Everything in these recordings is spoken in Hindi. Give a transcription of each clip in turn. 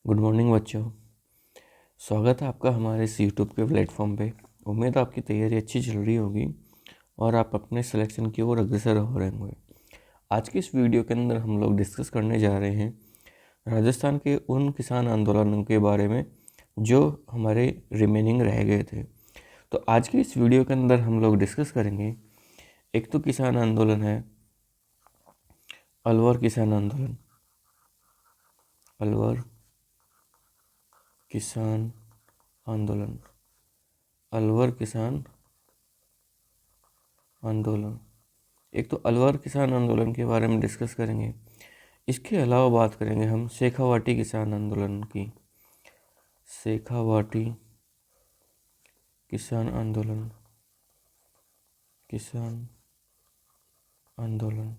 गुड मॉर्निंग बच्चों। स्वागत है आपका हमारे इस यूट्यूब के प्लेटफॉर्म पे। उम्मीद है आपकी तैयारी अच्छी चल रही होगी और आप अपने सिलेक्शन की ओर अग्रसर हो रहे होंगे। आज की इस वीडियो के अंदर हम लोग डिस्कस करने जा रहे हैं राजस्थान के उन किसान आंदोलनों के बारे में जो हमारे रिमेनिंग रह गए थे। तो आज की इस वीडियो के अंदर हम लोग डिस्कस करेंगे। एक तो किसान आंदोलन है अलवर किसान आंदोलन। अलवर किसान आंदोलन। अलवर किसान आंदोलन। एक तो अलवर किसान आंदोलन के बारे में डिस्कस करेंगे। इसके अलावा बात करेंगे हम शेखावाटी किसान आंदोलन की। शेखावाटी किसान आंदोलन। किसान आंदोलन।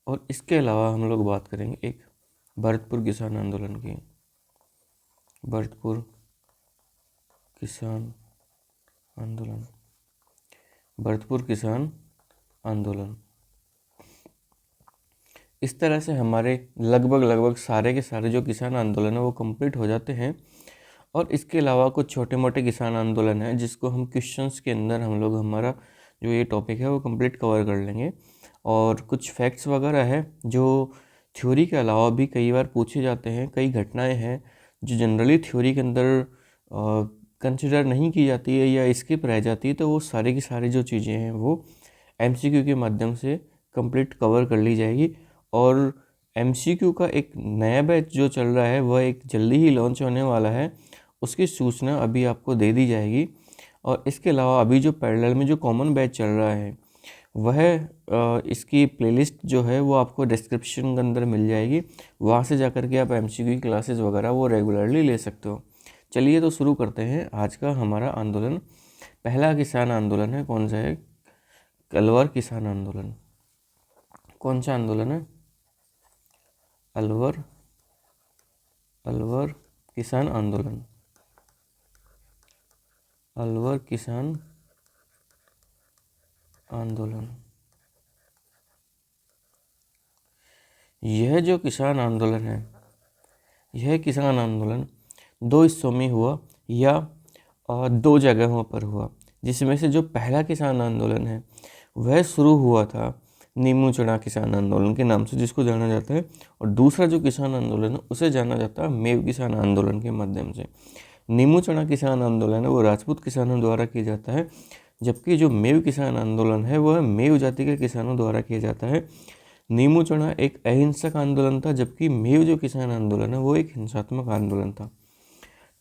और इसके अलावा हम लोग बात करेंगे एक भरतपुर किसान आंदोलन की। भरतपुर किसान आंदोलन। भरतपुर किसान आंदोलन। इस तरह से हमारे लगभग सारे के सारे जो किसान आंदोलन है वो कंप्लीट हो जाते हैं। और इसके अलावा कुछ छोटे मोटे किसान आंदोलन हैं जिसको हम क्वेश्चंस के अंदर हम लोग हमारा जो ये टॉपिक है वो कंप्लीट कवर कर लेंगे। और कुछ फैक्ट्स वगैरह है जो थ्योरी के अलावा भी कई बार पूछे जाते हैं। कई घटनाएं हैं जो जनरली थ्योरी के अंदर कंसिडर नहीं की जाती है या स्किप रह जाती है, तो वो सारी की सारी जो चीज़ें हैं वो एमसीक्यू के माध्यम से कंप्लीट कवर कर ली जाएगी। और एमसीक्यू का एक नया बैच जो चल रहा है वह एक जल्दी ही लॉन्च होने वाला है, उसकी सूचना अभी आपको दे दी जाएगी। और इसके अलावा अभी जो पैरेलल में जो कॉमन बैच चल रहा है वह इसकी प्लेलिस्ट जो है वो आपको डिस्क्रिप्शन के अंदर मिल जाएगी। वहाँ से जाकर के आप एमसीक्यू की क्लासेस वगैरह वो रेगुलरली ले सकते हो। चलिए तो शुरू करते हैं आज का हमारा आंदोलन। पहला किसान आंदोलन है, कौन सा है? अलवर किसान आंदोलन। कौन सा आंदोलन है? अलवर किसान आंदोलन। अलवर किसान आंदोलन। यह जो किसान आंदोलन है, यह किसान आंदोलन दो हिस्सों में हुआ या दो जगहों पर हुआ, जिसमें से जो पहला किसान आंदोलन है वह शुरू हुआ था नीमू चढ़ा किसान आंदोलन के नाम से जिसको जाना जाता है। और दूसरा जो किसान आंदोलन है उसे जाना जाता है मेव किसान आंदोलन के माध्यम से। नीमू चढ़ा किसान आंदोलन है वो राजपूत किसानों द्वारा किया जाता है, जबकि जो मेव किसान आंदोलन है वह मेव जाति के किसानों द्वारा किया जाता है। नीमू चढ़ा एक अहिंसक आंदोलन था, जबकि मेव जो किसान आंदोलन है वो एक हिंसात्मक आंदोलन था।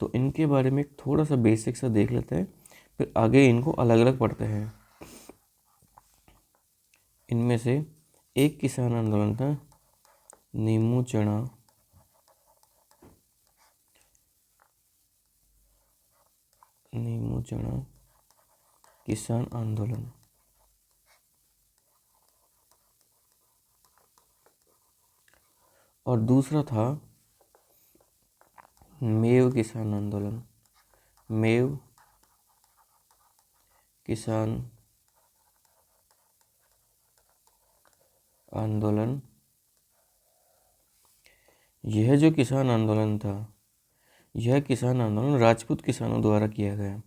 तो इनके बारे में थोड़ा सा बेसिक सा देख लेते हैं, फिर आगे इनको अलग अलग पढ़ते हैं। इनमें से एक किसान आंदोलन था नीमू चढ़ा किसान आंदोलन। और दूसरा था मेव किसान आंदोलन। मेव किसान आंदोलन। यह जो किसान आंदोलन था, यह किसान आंदोलन राजपूत किसानों द्वारा किया गया।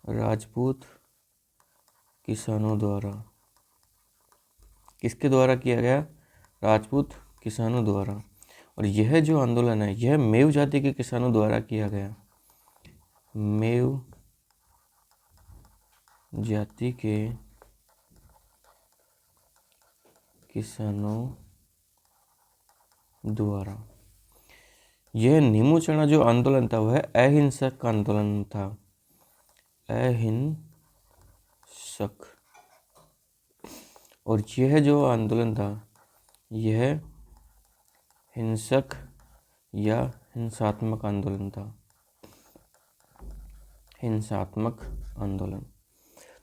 राजपूत किसानों द्वारा। किसके द्वारा किया गया? राजपूत किसानों द्वारा। और यह जो आंदोलन है यह मेव जाति के किसानों द्वारा किया गया। मेव जाति के किसानों द्वारा। यह नीमू चढ़ा जो आंदोलन था वह अहिंसक आंदोलन था। अहिंसक। और यह जो आंदोलन था यह हिंसक या हिंसात्मक आंदोलन था। हिंसात्मक आंदोलन।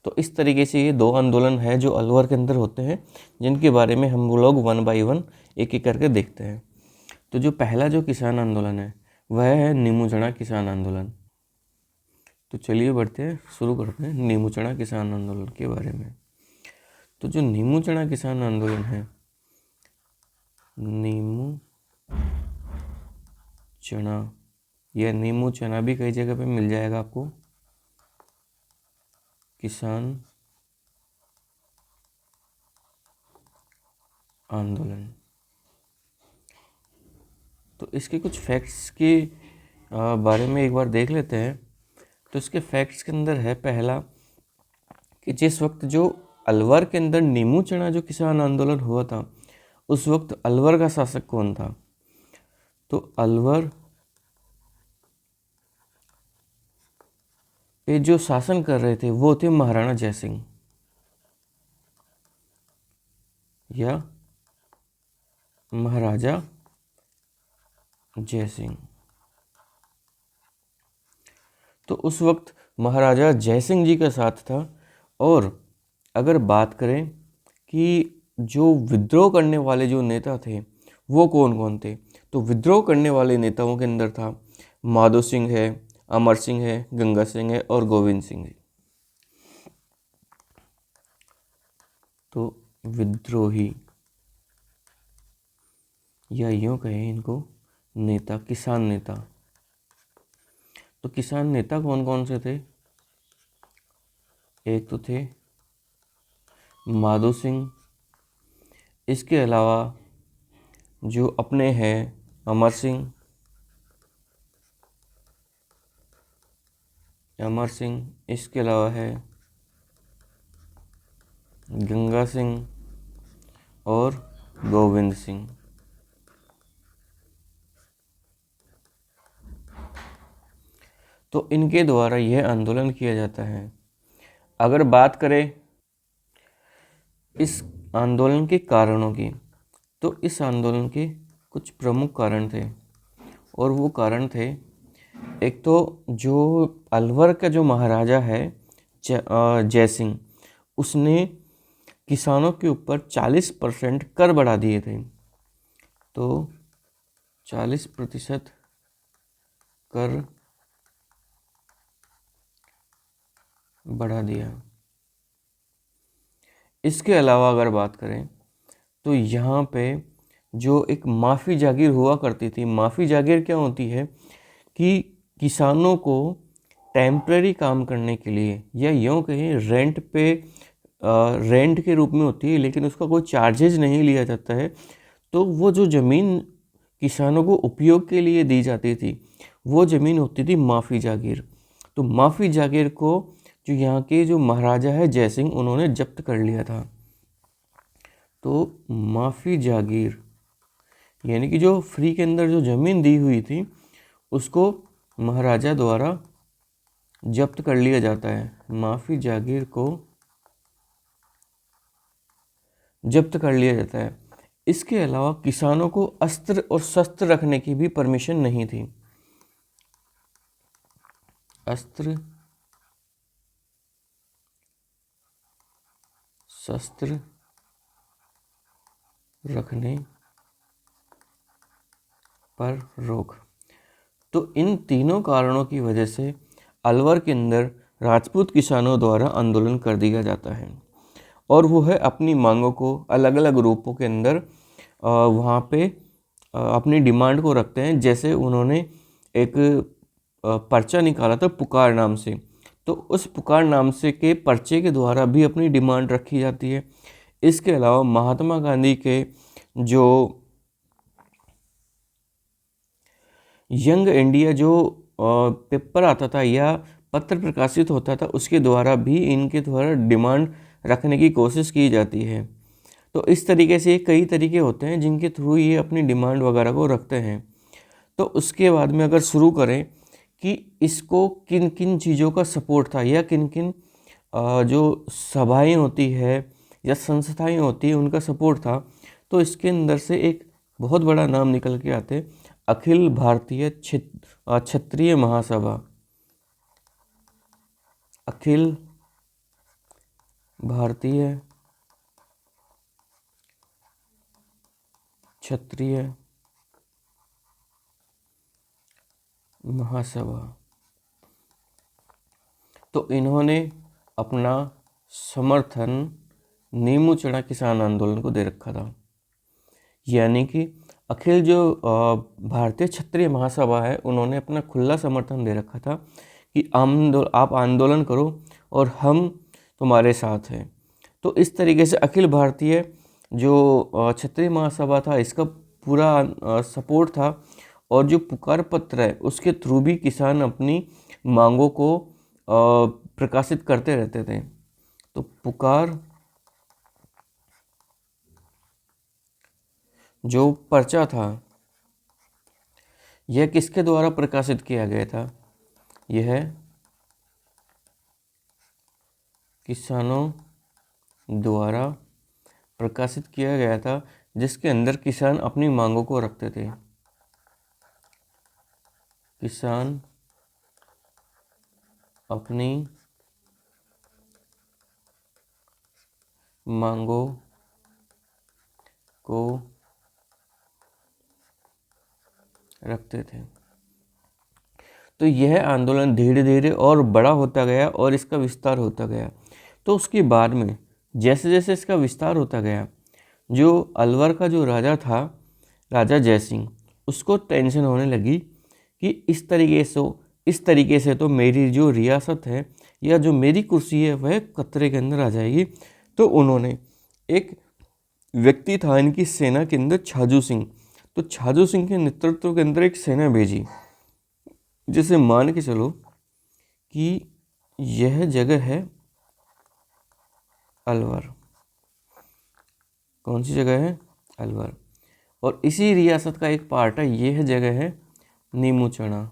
तो इस तरीके से ये दो आंदोलन है जो अलवर के अंदर होते हैं, जिनके बारे में हम लोग वन बाय वन एक एक करके देखते हैं। तो जो पहला जो किसान आंदोलन है वह है नीमू चढ़ा किसान आंदोलन। तो चलिए बढ़ते हैं, शुरू करते हैं नीमू चढ़ा किसान आंदोलन के बारे में। तो जो नीमू चना किसान आंदोलन है, नीमू चना या नीमू चना भी कई जगह पे मिल जाएगा आपको, किसान आंदोलन। तो इसके कुछ फैक्ट्स के बारे में एक बार देख लेते हैं। तो इसके फैक्ट्स के अंदर है पहला कि जिस वक्त जो अलवर के अंदर नीमू चना जो किसान आंदोलन हुआ था, उस वक्त अलवर का शासक कौन था? तो अलवर पे जो शासन कर रहे थे वो थे महाराणा जयसिंह या महाराजा जयसिंह। तो उस वक्त महाराजा जयसिंह जी का साथ था। और अगर बात करें कि जो विद्रोह करने वाले जो नेता थे वो कौन कौन थे, तो विद्रोह करने वाले नेताओं के अंदर था माधो सिंह है, अमर सिंह है, गंगा सिंह है और गोविंद सिंह है। तो विद्रोही या यूं कहें इनको नेता, किसान नेता। तो किसान नेता कौन कौन से थे? एक तो थे माधो सिंह, इसके अलावा जो अपने हैं अमर सिंह, इसके अलावा है गंगा सिंह और गोविंद सिंह। तो इनके द्वारा यह आंदोलन किया जाता है। अगर बात करें इस आंदोलन के कारणों की, तो इस आंदोलन के कुछ प्रमुख कारण थे। और वो कारण थे, एक तो जो अलवर का जो महाराजा है जयसिंह, उसने किसानों के ऊपर 40% कर बढ़ा दिए थे। तो 40% कर बढ़ा दिया। इसके अलावा अगर बात करें तो यहाँ पे जो एक माफ़ी जागीर हुआ करती थी, माफ़ी जागीर क्या होती है कि किसानों को टेम्परेरी काम करने के लिए या यूँ कहें रेंट पे रेंट के रूप में होती है, लेकिन उसका कोई चार्जेज नहीं लिया जाता है। तो वो जो ज़मीन किसानों को उपयोग के लिए दी जाती थी वो ज़मीन होती थी माफ़ी जागीर। तो माफ़ी जागीर को जो यहाँ के जो महाराजा है जयसिंह, उन्होंने जब्त कर लिया था। तो माफ़ी जागीर यानी कि जो फ्री के अंदर जो ज़मीन दी हुई थी उसको महाराजा द्वारा जब्त कर लिया जाता है। माफ़ी जागीर को जब्त कर लिया जाता है। इसके अलावा किसानों को अस्त्र और शस्त्र रखने की भी परमिशन नहीं थी। अस्त्र शस्त्र रखने पर रोक। तो इन तीनों कारणों की वजह से अलवर के अंदर राजपूत किसानों द्वारा आंदोलन कर दिया जाता है। और वो है अपनी मांगों को अलग अलग रूपों के अंदर वहाँ पे अपनी डिमांड को रखते हैं। जैसे उन्होंने एक पर्चा निकाला था पुकार नाम से, तो उस पुकार नाम से के पर्चे के द्वारा भी अपनी डिमांड रखी जाती है। इसके अलावा महात्मा गांधी के जो यंग इंडिया जो पेपर आता था या पत्र प्रकाशित होता था, उसके द्वारा भी इनके द्वारा डिमांड रखने की कोशिश की जाती है। तो इस तरीके से कई तरीके होते हैं जिनके थ्रू ये अपनी डिमांड वगैरह को रखते हैं। तो उसके बाद में अगर शुरू करें कि इसको किन किन चीज़ों का सपोर्ट था या किन किन जो सभाएं होती है या संस्थाएं होती है उनका सपोर्ट था, तो इसके अंदर से एक बहुत बड़ा नाम निकल के आते, अखिल भारतीय क्षत्रिय महासभा। अखिल भारतीय क्षत्रिय महासभा। तो इन्होंने अपना समर्थन नीमू चढ़ा किसान आंदोलन को दे रखा था। यानी कि अखिल जो भारतीय क्षत्रिय महासभा है, उन्होंने अपना खुला समर्थन दे रखा था कि आप आंदोलन करो और हम तुम्हारे साथ हैं। तो इस तरीके से अखिल भारतीय जो क्षत्रिय महासभा था, इसका पूरा सपोर्ट था। और जो पुकार पत्र है, उसके थ्रू भी किसान अपनी मांगों को प्रकाशित करते रहते थे। तो पुकार जो पर्चा था, यह किसके द्वारा प्रकाशित किया गया था? यह किसानों द्वारा प्रकाशित किया गया था, जिसके अंदर किसान अपनी मांगों को रखते थे। किसान अपनी मांगों को रखते थे। तो यह आंदोलन धीरे धीरे और बड़ा होता गया और इसका विस्तार होता गया। तो उसके बाद में जैसे जैसे इसका विस्तार होता गया, जो अलवर का जो राजा था, राजा जयसिंह, उसको टेंशन होने लगी कि इस तरीके से तो मेरी जो रियासत है या जो मेरी कुर्सी है वह खतरे के अंदर आ जाएगी। तो उन्होंने एक व्यक्ति था इनकी सेना के अंदर, छाजू सिंह। तो छाजू सिंह के नेतृत्व के अंदर एक सेना भेजी। जैसे मान के चलो कि यह जगह है अलवर। कौन सी जगह है? अलवर। और इसी रियासत का एक पार्ट है, यह जगह है नीमूचना।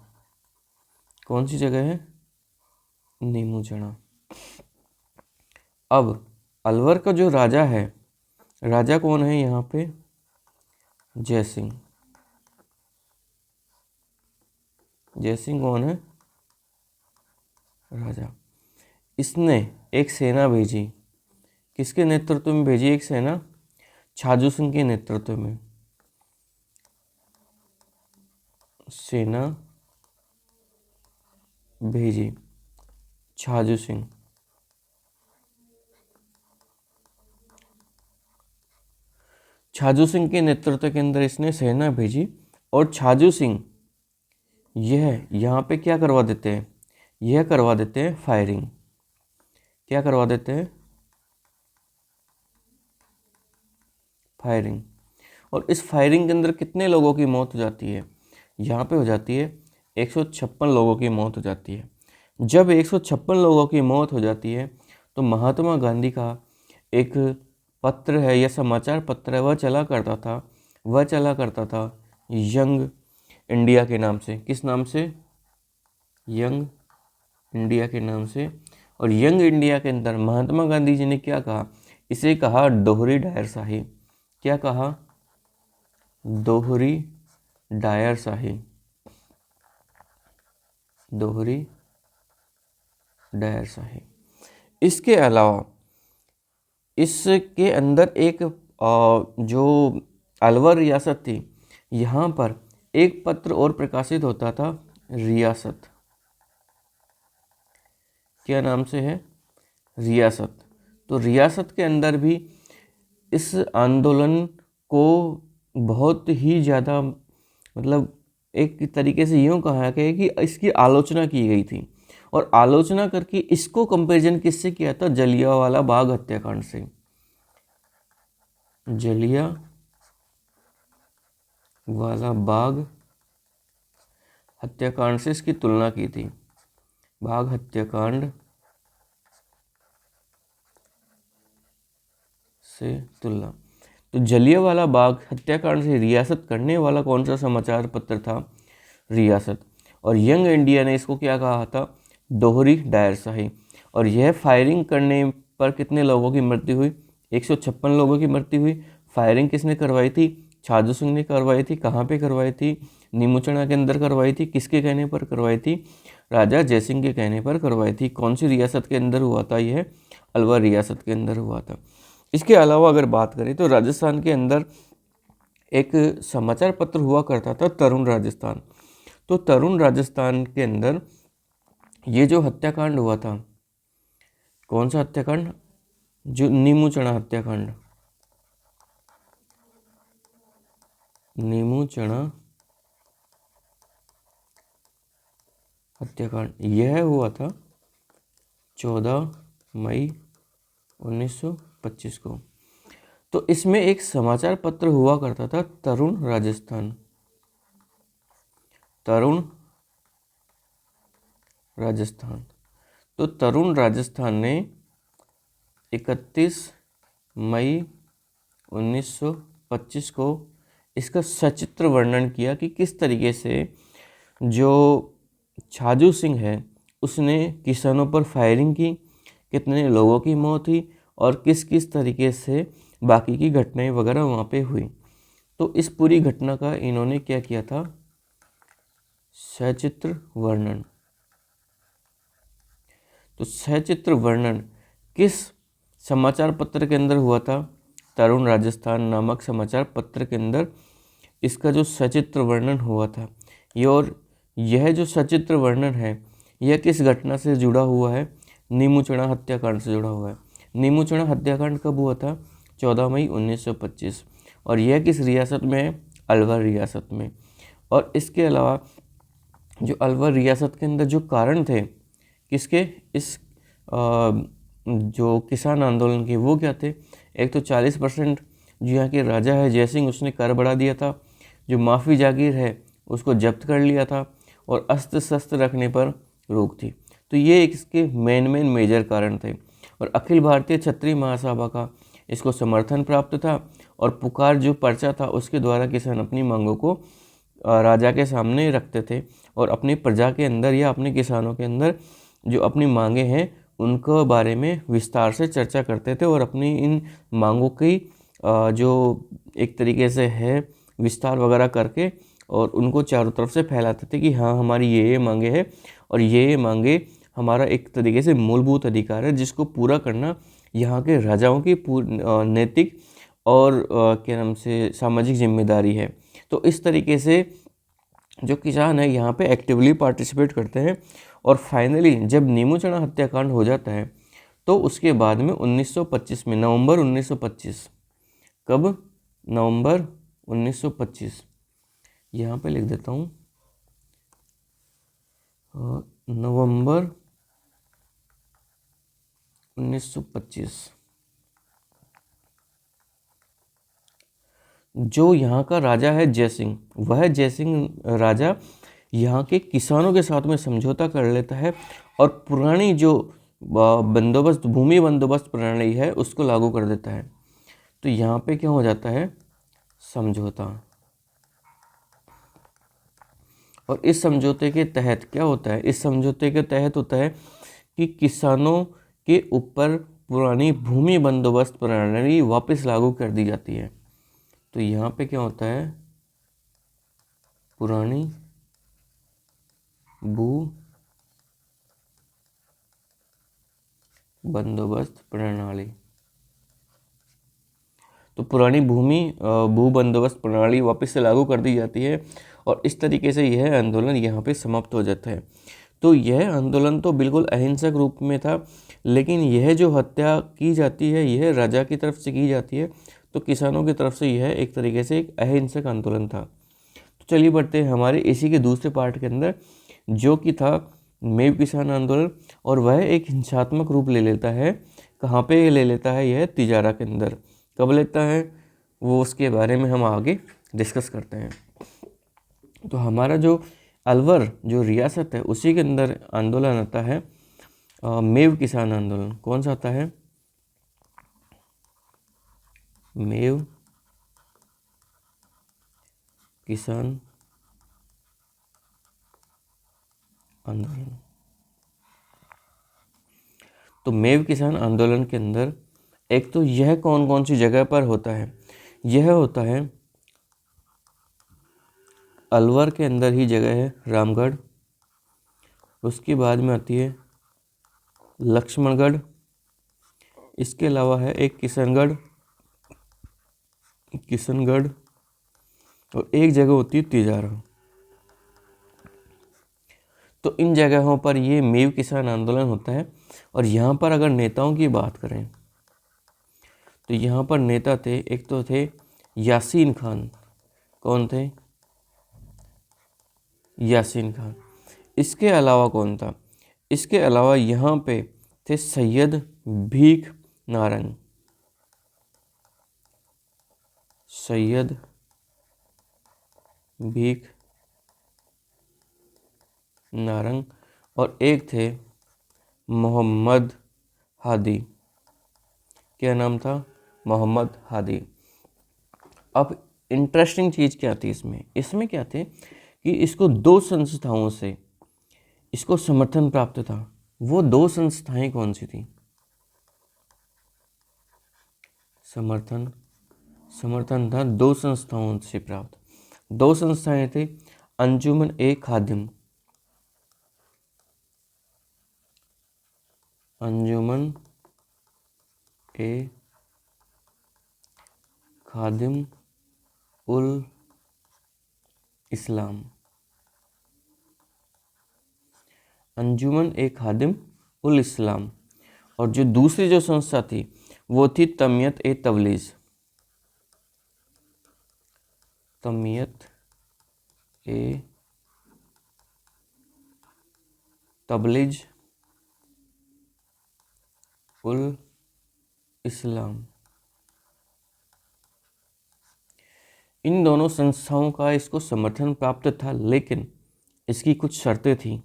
कौन सी जगह है? नीमूचना। अब अलवर का जो राजा है, राजा कौन है यहाँ पे? जयसिंह। जयसिंह कौन है? राजा। इसने एक सेना भेजी। किसके नेतृत्व में भेजी एक सेना? छाजू सिंह के नेतृत्व में सेना भेजी। छाजू सिंह। छाजू सिंह के नेतृत्व के अंदर इसने सेना भेजी और छाजू सिंह यह यहाँ पे क्या करवा देते हैं? यह करवा देते हैं फायरिंग। क्या करवा देते हैं? फायरिंग। और इस फायरिंग के अंदर कितने लोगों की मौत हो जाती है? यहाँ पे हो जाती है 156 लोगों की मौत हो जाती है। जब 156 लोगों की मौत हो जाती है तो महात्मा गांधी का एक पत्र है या समाचार पत्र है, वह चला करता था यंग इंडिया के नाम से। किस नाम से? यंग इंडिया के नाम से। और यंग इंडिया के अंदर महात्मा गांधी जी ने क्या कहा? इसे कहा दोहरी डायरशाही। क्या कहा? दोहरी डायरशाही। दोहरी डायरशाही। इसके अलावा इसके अंदर एक जो अलवर रियासत थी, यहाँ पर एक पत्र और प्रकाशित होता था, रियासत। क्या नाम से है? रियासत। तो रियासत के अंदर भी इस आंदोलन को बहुत ही ज़्यादा, मतलब एक तरीके से यूँ कहा गया कि इसकी आलोचना की गई थी। और आलोचना करके इसको कंपैरिजन किससे किया था? जलियांवाला बाग हत्याकांड से। जलियांवाला बाग हत्याकांड से इसकी तुलना की थी। बाग हत्याकांड से तुलना। तो जलियांवाला बाग हत्याकांड से रियासत करने वाला कौन सा समाचार पत्र था? रियासत। और यंग इंडिया ने इसको क्या कहा था? दोहरी डायरशाही। और यह फायरिंग करने पर कितने लोगों की मृत्यु हुई? 156 लोगों की मृत्यु हुई। फायरिंग किसने करवाई थी? छाजू सिंह ने करवाई थी। कहाँ पे करवाई थी? नीमूचना के अंदर करवाई थी। किसके कहने पर करवाई थी? राजा जयसिंह के कहने पर करवाई थी। कौन सी रियासत के अंदर हुआ था? यह अलवर रियासत के अंदर हुआ था। इसके अलावा अगर बात करें तो राजस्थान के अंदर एक समाचार पत्र हुआ करता था, तरुण राजस्थान। तो तरुण राजस्थान के अंदर ये जो हत्याकांड हुआ था, कौन सा हत्याकांड? जो नीमू चना हत्याकांड, नीमू चना हत्याकांड, यह हुआ था 14 मई 1925 को। तो इसमें एक समाचार पत्र हुआ करता था, तरुण राजस्थान, तरुण राजस्थान। तो तरुण राजस्थान ने 31 मई 1925 को इसका सचित्र वर्णन किया कि किस तरीके से जो छाजू सिंह है उसने किसानों पर फायरिंग की, कितने लोगों की मौत हुई और किस किस तरीके से बाकी की घटनाएं वगैरह वहाँ पे हुई। तो इस पूरी घटना का इन्होंने क्या किया था, सचित्र वर्णन। तो सचित्र वर्णन किस समाचार पत्र के अंदर हुआ था, तरुण राजस्थान नामक समाचार पत्र के अंदर इसका जो सचित्र वर्णन हुआ था। यह जो सचित्र वर्णन है यह किस घटना से जुड़ा हुआ है, नीमू चना हत्याकांड से जुड़ा हुआ है। नीमू चना हत्याकांड कब हुआ था, 14 मई 1925, और यह किस रियासत में है, अलवर रियासत में। और इसके अलावा जो अलवर रियासत के अंदर जो कारण थे किसके, इस जो किसान आंदोलन के, वो क्या थे, एक तो 40% जो यहाँ के राजा है जयसिंह उसने कर बढ़ा दिया था, जो माफ़ी जागीर है उसको जब्त कर लिया था, और अस्त्र शस्त्र रखने पर रोक थी। तो ये एक इसके मेन मेजर कारण थे। और अखिल भारतीय क्षत्रिय महासभा का इसको समर्थन प्राप्त था, और पुकार जो पर्चा था उसके द्वारा किसान अपनी मांगों को राजा के सामने रखते थे, और अपनी प्रजा के अंदर या अपने किसानों के अंदर जो अपनी मांगे हैं उनको बारे में विस्तार से चर्चा करते थे, और अपनी इन मांगों की जो एक तरीके से है विस्तार वगैरह करके और उनको चारों तरफ से फैलाते थे कि हाँ हमारी ये मांगे हैं, और ये मांगे हमारा एक तरीके से मूलभूत अधिकार है जिसको पूरा करना यहाँ के राजाओं की नैतिक और क्या नाम से सामाजिक जिम्मेदारी है। तो इस तरीके से जो किसान है यहाँ पे एक्टिवली पार्टिसिपेट करते हैं। और फाइनली जब नीमू चना हत्याकांड हो जाता है तो उसके बाद में 1925 में, नवंबर 1925, कब, नवंबर 1925, यहाँ पे लिख देता हूँ, नवंबर 1925, जो यहाँ का राजा है जयसिंह, वह जयसिंह राजा यहाँ के किसानों के साथ में समझौता कर लेता है और पुरानी जो बंदोबस्त भूमि बंदोबस्त प्रणाली है उसको लागू कर देता है। तो यहाँ पे क्या हो जाता है, समझौता। और इस समझौते के तहत क्या होता है, इस समझौते के तहत होता है कि किसानों के ऊपर पुरानी भूमि बंदोबस्त प्रणाली वापस लागू कर दी जाती है। तो यहाँ पे क्या होता है, पुरानी भू बंदोबस्त प्रणाली, तो पुरानी भू बंदोबस्त प्रणाली वापस से लागू कर दी जाती है, और इस तरीके से यह आंदोलन यहाँ पे समाप्त हो जाता है। तो यह आंदोलन तो बिल्कुल अहिंसक रूप में था, लेकिन यह जो हत्या की जाती है यह राजा की तरफ से की जाती है, तो किसानों की तरफ से यह एक तरीके से एक अहिंसक आंदोलन था। तो चलिए बढ़ते हैं हमारे इसी के दूसरे पार्ट के अंदर, जो कि था मेव किसान आंदोलन, और वह एक हिंसात्मक रूप ले लेता है। कहाँ पे ले लेता है, यह तिजारा के अंदर। कब लेता है वो, उसके बारे में हम आगे डिस्कस करते हैं। तो हमारा जो अलवर जो रियासत है उसी के अंदर आंदोलन आता है मेव किसान आंदोलन। कौन सा आता है, मेव किसान आंदोलन। तो मेव किसान आंदोलन के अंदर एक तो यह कौन कौन सी जगह पर होता है, यह होता है अलवर के अंदर ही जगह है रामगढ़, उसके बाद में आती है लक्ष्मणगढ़, इसके अलावा है एक किशनगढ़, और एक जगह होती है तिजारा। तो इन जगहों पर ये मेव किसान आंदोलन होता है। और यहाँ पर अगर नेताओं की बात करें तो यहाँ पर नेता थे, एक तो थे यासीन खान। कौन थे? यासीन खान। इसके अलावा कौन था? इसके अलावा यहाँ पे थे सैयद भीख नारंग। सैयद भीख नारंग। और एक थे मोहम्मद हादी। क्या नाम था? मोहम्मद हादी। अब इंटरेस्टिंग चीज़ क्या थी इसमें? इसमें क्या थे कि इसको दो संस्थाओं से इसको समर्थन प्राप्त था। वो दो संस्थाएं कौन सी थी? समर्थन था दो संस्थाओं से प्राप्त। दो संस्थाएं थे, अंजुमन ए खादिम। अंजुमन ए खादिम उल इस्लाम। अंजुमन ए खादिम उल इस्लाम। और जो दूसरी जो संस्था थी वो थी तमियत ए तबलीज। तमियत ए तबलीज उल इस्लाम। इन दोनों संस्थाओं का इसको समर्थन प्राप्त था, लेकिन इसकी कुछ शर्तें थी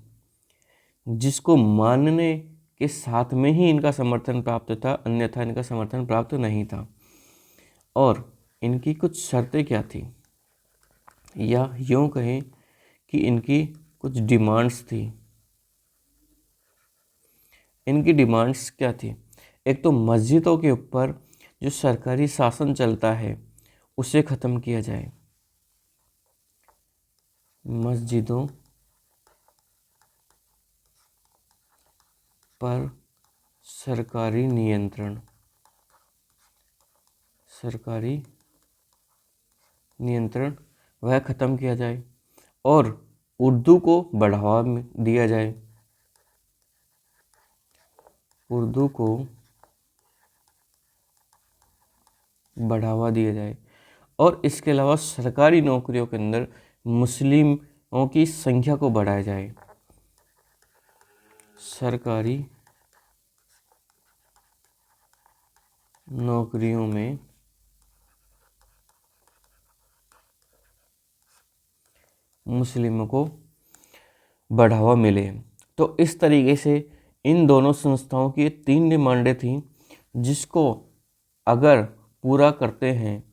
जिसको मानने के साथ में ही इनका समर्थन प्राप्त था, अन्यथा इनका समर्थन प्राप्त नहीं था। और इनकी कुछ शर्तें क्या थी, या यूँ कहें कि इनकी कुछ डिमांड्स थी। इनकी डिमांड्स क्या थी? एक तो मस्जिदों के ऊपर जो सरकारी शासन चलता है उसे ख़त्म किया जाए। मस्जिदों पर सरकारी नियंत्रण वह ख़त्म किया जाए और उर्दू को बढ़ावा दिया जाए। उर्दू को बढ़ावा दिया जाए। और इसके अलावा सरकारी नौकरियों के अंदर मुस्लिमों की संख्या को बढ़ाया जाए। सरकारी नौकरियों में मुस्लिमों को बढ़ावा मिले। तो इस तरीके से इन दोनों संस्थाओं की 3 डिमांडें थीं, जिसको अगर पूरा करते हैं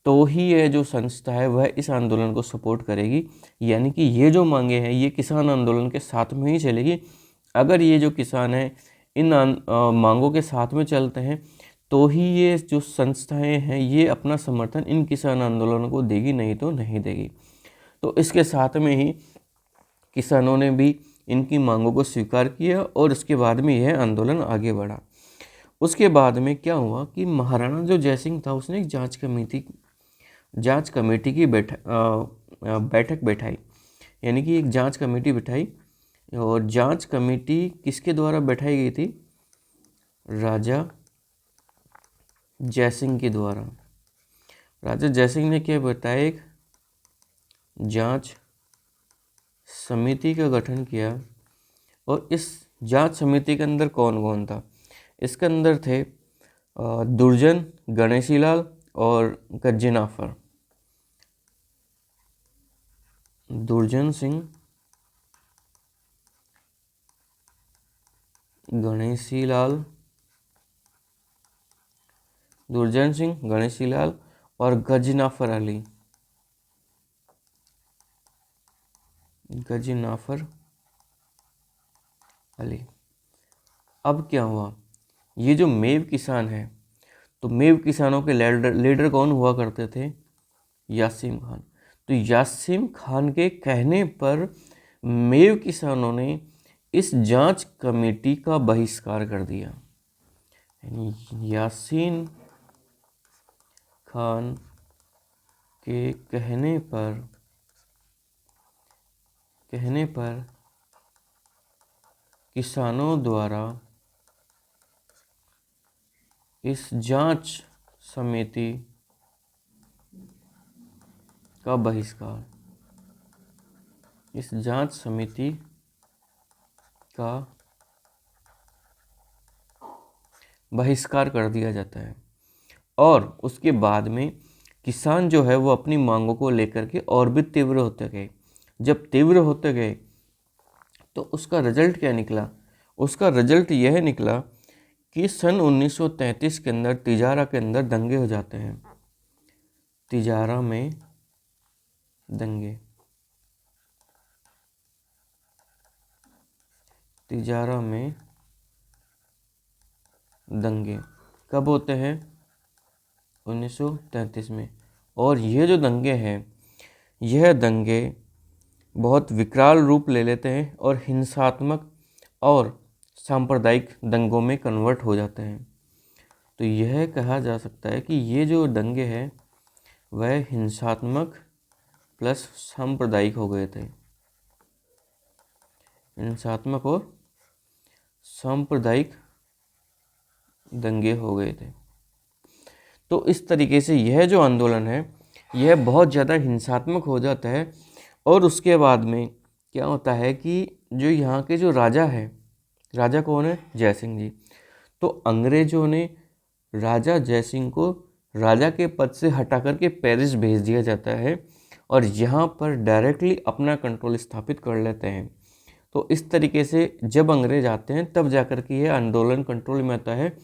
तो ही ये जो संस्था है वह इस आंदोलन को सपोर्ट करेगी। यानी कि ये जो मांगे हैं ये किसान आंदोलन के साथ में ही चलेगी। अगर ये जो किसान हैं इन मांगों के साथ में चलते हैं तो ही ये जो संस्थाएं हैं ये अपना समर्थन इन किसान आंदोलनों को देगी, नहीं तो नहीं देगी। तो इसके साथ में ही किसानों ने भी इनकी मांगों को स्वीकार किया और उसके बाद में यह आंदोलन आगे बढ़ा। उसके बाद में क्या हुआ कि महाराणा जो जयसिंह था उसने एक जांच कमेटी की बैठक बैठाई। यानी कि एक जांच कमेटी बैठाई। और जांच कमेटी किसके द्वारा बैठाई गई थी? राजा जयसिंह के द्वारा। राजा जयसिंह ने क्या बताया? एक जांच समिति का गठन किया। और इस जांच समिति के अंदर कौन कौन था? इसके अंदर थे दुर्जन, गणेशीलाल और गज्जीनाफर। दुर्जन सिंह, गणेशीलाल, दुर्जन सिंह, गणेशीलाल और गज्जीनाफर अली। गज्जीनाफर अली। अब क्या हुआ? ये जो मेव किसान है, तो मेव किसानों के लीडर कौन हुआ करते थे? यासीम खान। तो यासीम खान के कहने पर मेव किसानों ने इस जांच कमेटी का बहिष्कार कर दिया। यानी यासीन खान के कहने पर किसानों द्वारा इस जांच समिति का बहिष्कार, इस जांच समिति का बहिष्कार कर दिया जाता है। और उसके बाद में किसान जो है वो अपनी मांगों को लेकर के और भी तीव्र होते गए। जब तीव्र होते गए तो उसका रिजल्ट क्या निकला? उसका रिजल्ट यह निकला कि सन 1933 के अंदर तिजारा के अंदर दंगे हो जाते हैं। तिजारा में दंगे, तिजारा में दंगे कब होते हैं? 1933 में। और ये जो दंगे हैं, यह दंगे बहुत विकराल रूप ले लेते हैं और हिंसात्मक और सांप्रदायिक दंगों में कन्वर्ट हो जाते हैं। तो यह कहा जा सकता है कि ये जो दंगे हैं वह हिंसात्मक प्लस सांप्रदायिक हो गए थे, हिंसात्मक और सांप्रदायिक दंगे हो गए थे। तो इस तरीके से यह जो आंदोलन है यह बहुत ज़्यादा हिंसात्मक हो जाता है। और उसके बाद में क्या होता है कि जो यहाँ के जो राजा है, राजा कौन है? जयसिंह जी। तो अंग्रेजों ने राजा जयसिंह को राजा के पद से हटा करके पेरिस भेज दिया जाता है और यहाँ पर डायरेक्टली अपना कंट्रोल स्थापित कर लेते हैं। तो इस तरीके से जब अंग्रेज आते हैं तब जाकर के यह आंदोलन कंट्रोल में आता है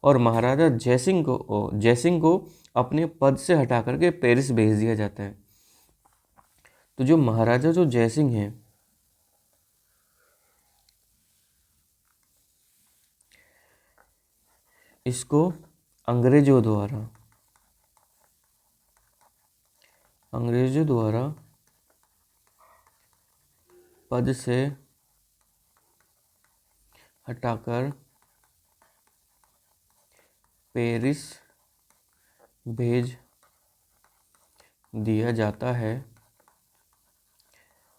और महाराजा जयसिंह को अपने पद से हटा करके पेरिस भेज दिया जाता है। तो जो महाराजा जो जयसिंह हैं, इसको अंग्रेजों द्वारा पद से हटाकर पेरिस भेज दिया जाता है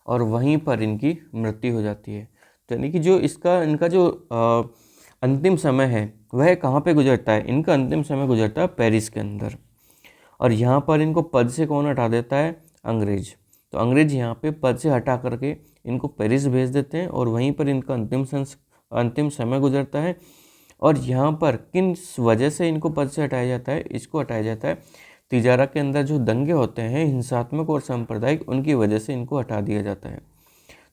और वहीं पर इनकी मृत्यु हो जाती है। तो यानी कि जो इनका जो अंतिम समय है वह कहाँ पे गुजरता है? इनका अंतिम समय गुजरता है पेरिस के अंदर। और यहाँ पर इनको पद से कौन हटा देता है? अंग्रेज। तो अंग्रेज यहाँ पे पद से हटा करके इनको पेरिस भेज देते हैं और वहीं पर इनका अंतिम समय गुजरता है। और यहाँ पर किन वजह से इनको पद से हटाया जाता है? इसको हटाया जाता है तिजारा के अंदर जो दंगे होते हैं हिंसात्मक और सांप्रदायिक, उनकी वजह से इनको हटा दिया जाता है।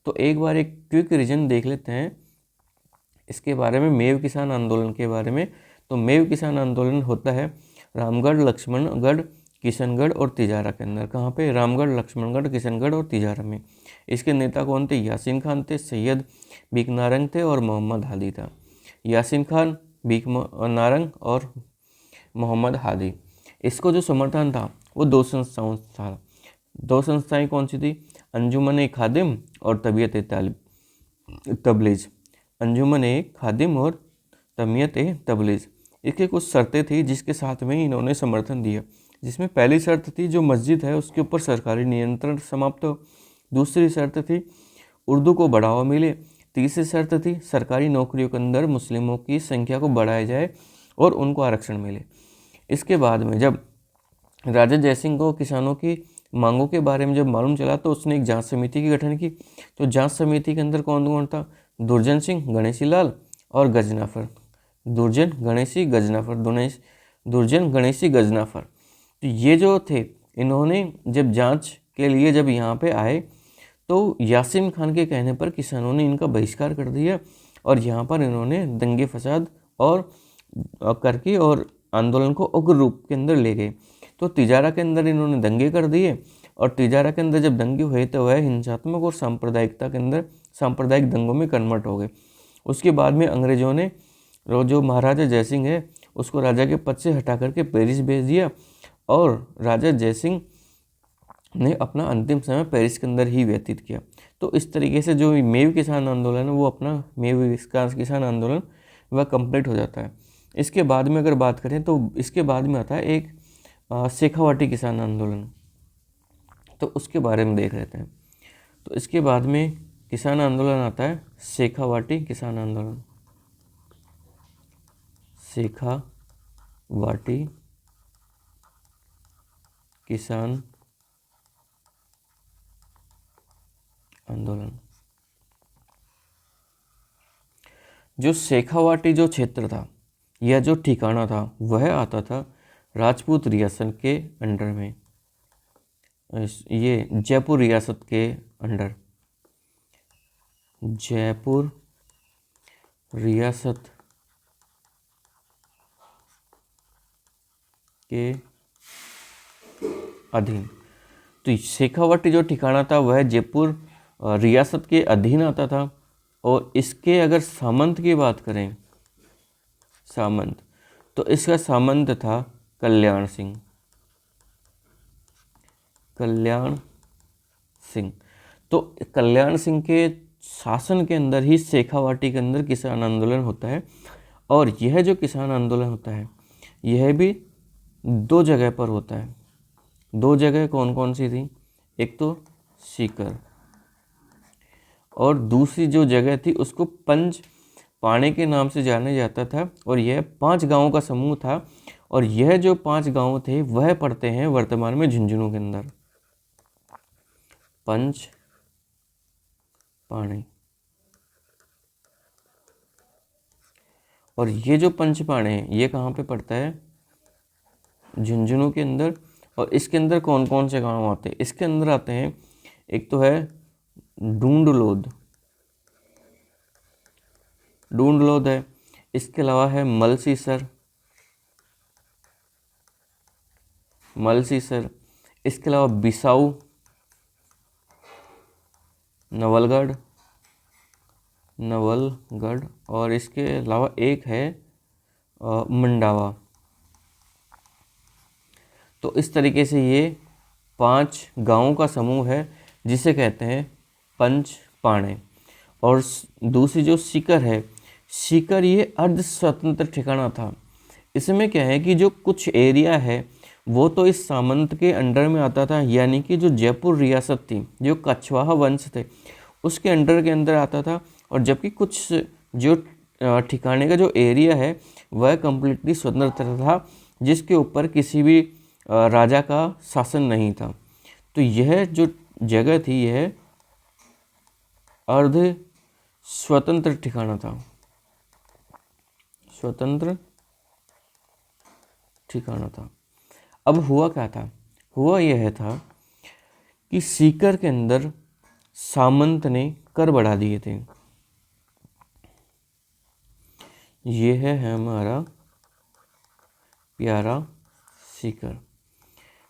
तो एक बार एक क्विक रीजन देख लेते हैं इसके बारे में, मेव किसान आंदोलन के बारे में। तो मेव किसान आंदोलन होता है रामगढ़, लक्ष्मणगढ़, किशनगढ़ और तिजारा के अंदर। कहाँ पे? रामगढ़, लक्ष्मणगढ़, किशनगढ़ और तिजारा में। इसके नेता कौन थे? यासीन खान थे, सैयद बीकनारंग थे और मोहम्मद हादी था। यासीन खान, बीकनारंग और मोहम्मद हादी। इसको जो समर्थन था वो दो संस्थाओं था। दो संस्थाएं कौन सी थी? अंजुमन खादिम और तबीयत तबलीज। अंजुमन खादिम और तबीयत तबलीज। इसके कुछ शर्तें थी जिसके साथ में इन्होंने समर्थन दिया, जिसमें पहली शर्त थी जो मस्जिद है उसके ऊपर सरकारी नियंत्रण समाप्त हो। दूसरी शर्त थी उर्दू को बढ़ावा मिले। तीसरी शर्त थी सरकारी नौकरियों के अंदर मुस्लिमों की संख्या को बढ़ाया जाए और उनको आरक्षण मिले। इसके बाद में जब राजा जयसिंह को किसानों की मांगों के बारे में जब मालूम चला तो उसने एक जांच समिति की गठन की। तो जांच समिति के अंदर कौन कौन था? दुर्जन सिंह, गणेशी लाल और गजनाफर। दुर्जन, गणेशी, गजनाफर। तो ये जो थे इन्होंने जब जांच के लिए जब यहाँ पे आए तो यासीन खान के कहने पर किसानों ने इनका बहिष्कार कर दिया और यहाँ पर इन्होंने दंगे फसाद और करके और आंदोलन को उग्र रूप के अंदर ले गए। तो तिजारा के अंदर इन्होंने दंगे कर दिए और तिजारा के अंदर जब दंगे हुए तो वह हिंसात्मक और सांप्रदायिकता के अंदर सांप्रदायिक दंगों में कन्वर्ट हो गए। उसके बाद में अंग्रेजों ने जो महाराजा जयसिंह है उसको राजा के पद से हटा करके पेरिस भेज दिया और राजा जयसिंह ने अपना अंतिम समय पेरिस के अंदर ही व्यतीत किया। तो इस तरीके से जो मेव किसान आंदोलन है वो अपना मेव किसान आंदोलन वह कंप्लीट हो जाता है। इसके बाद में अगर बात करें तो इसके बाद में आता है एक शेखावाटी किसान आंदोलन। तो उसके बारे में देख लेते हैं। तो इसके बाद में किसान आंदोलन आता है शेखावाटी किसान आंदोलन। शेखावाटी किसान आंदोलन। जो शेखावाटी जो क्षेत्र था या जो ठिकाना था वह आता था राजपूत रियासत के अंडर में, ये जयपुर रियासत के अंडर, जयपुर रियासत के अधीन। तो शेखावाटी जो ठिकाना था वह जयपुर रियासत के अधीन आता था। और इसके अगर सामंत की बात करें, सामंत, तो इसका सामंत था कल्याण सिंह। कल्याण सिंह। तो कल्याण सिंह के शासन के अंदर ही शेखावाटी के अंदर किसान आंदोलन होता है। और यह जो किसान आंदोलन होता है यह भी 2 जगह पर होता है। 2 जगह कौन कौन सी थी? एक तो सीकर और दूसरी जो जगह थी उसको पंच पाणे के नाम से जाना जाता था। और यह 5 गांवों का समूह था। और यह जो 5 गांव थे वह पड़ते हैं वर्तमान में झुंझुनू के अंदर। पंच पाणे। और ये जो पंच पाणे है ये कहाँ पे पड़ता है? झुंझुनू के अंदर। और इसके अंदर कौन कौन से गांव आते हैं? इसके अंदर आते हैं, एक तो है ढूंढलोद, ढूंढलोद है। इसके अलावा है मलसीसर, मलसीसर। इसके अलावा बिसाऊ, नवलगढ़, नवलगढ़। और इसके अलावा एक है मंडावा। तो इस तरीके से ये 5 गांवों का समूह है जिसे कहते हैं पंच पाणे। और दूसरी जो सीकर है, सीकर ये अर्ध स्वतंत्र ठिकाना था। इसमें क्या है कि जो कुछ एरिया है वो तो इस सामंत के अंडर में आता था, यानी कि जो जयपुर रियासत थी, जो कछवाहा वंश थे उसके अंडर के अंदर आता था। और जबकि कुछ जो ठिकाने का जो एरिया है वह कम्प्लीटली स्वतंत्र था, जिसके ऊपर किसी भी राजा का शासन नहीं था। तो यह जो जगह थी यह अर्ध स्वतंत्र ठिकाना था, स्वतंत्र ठिकाना था। अब हुआ क्या था? हुआ यह था कि सीकर के अंदर सामंत ने कर बढ़ा दिए थे। यह है हमारा प्यारा सीकर।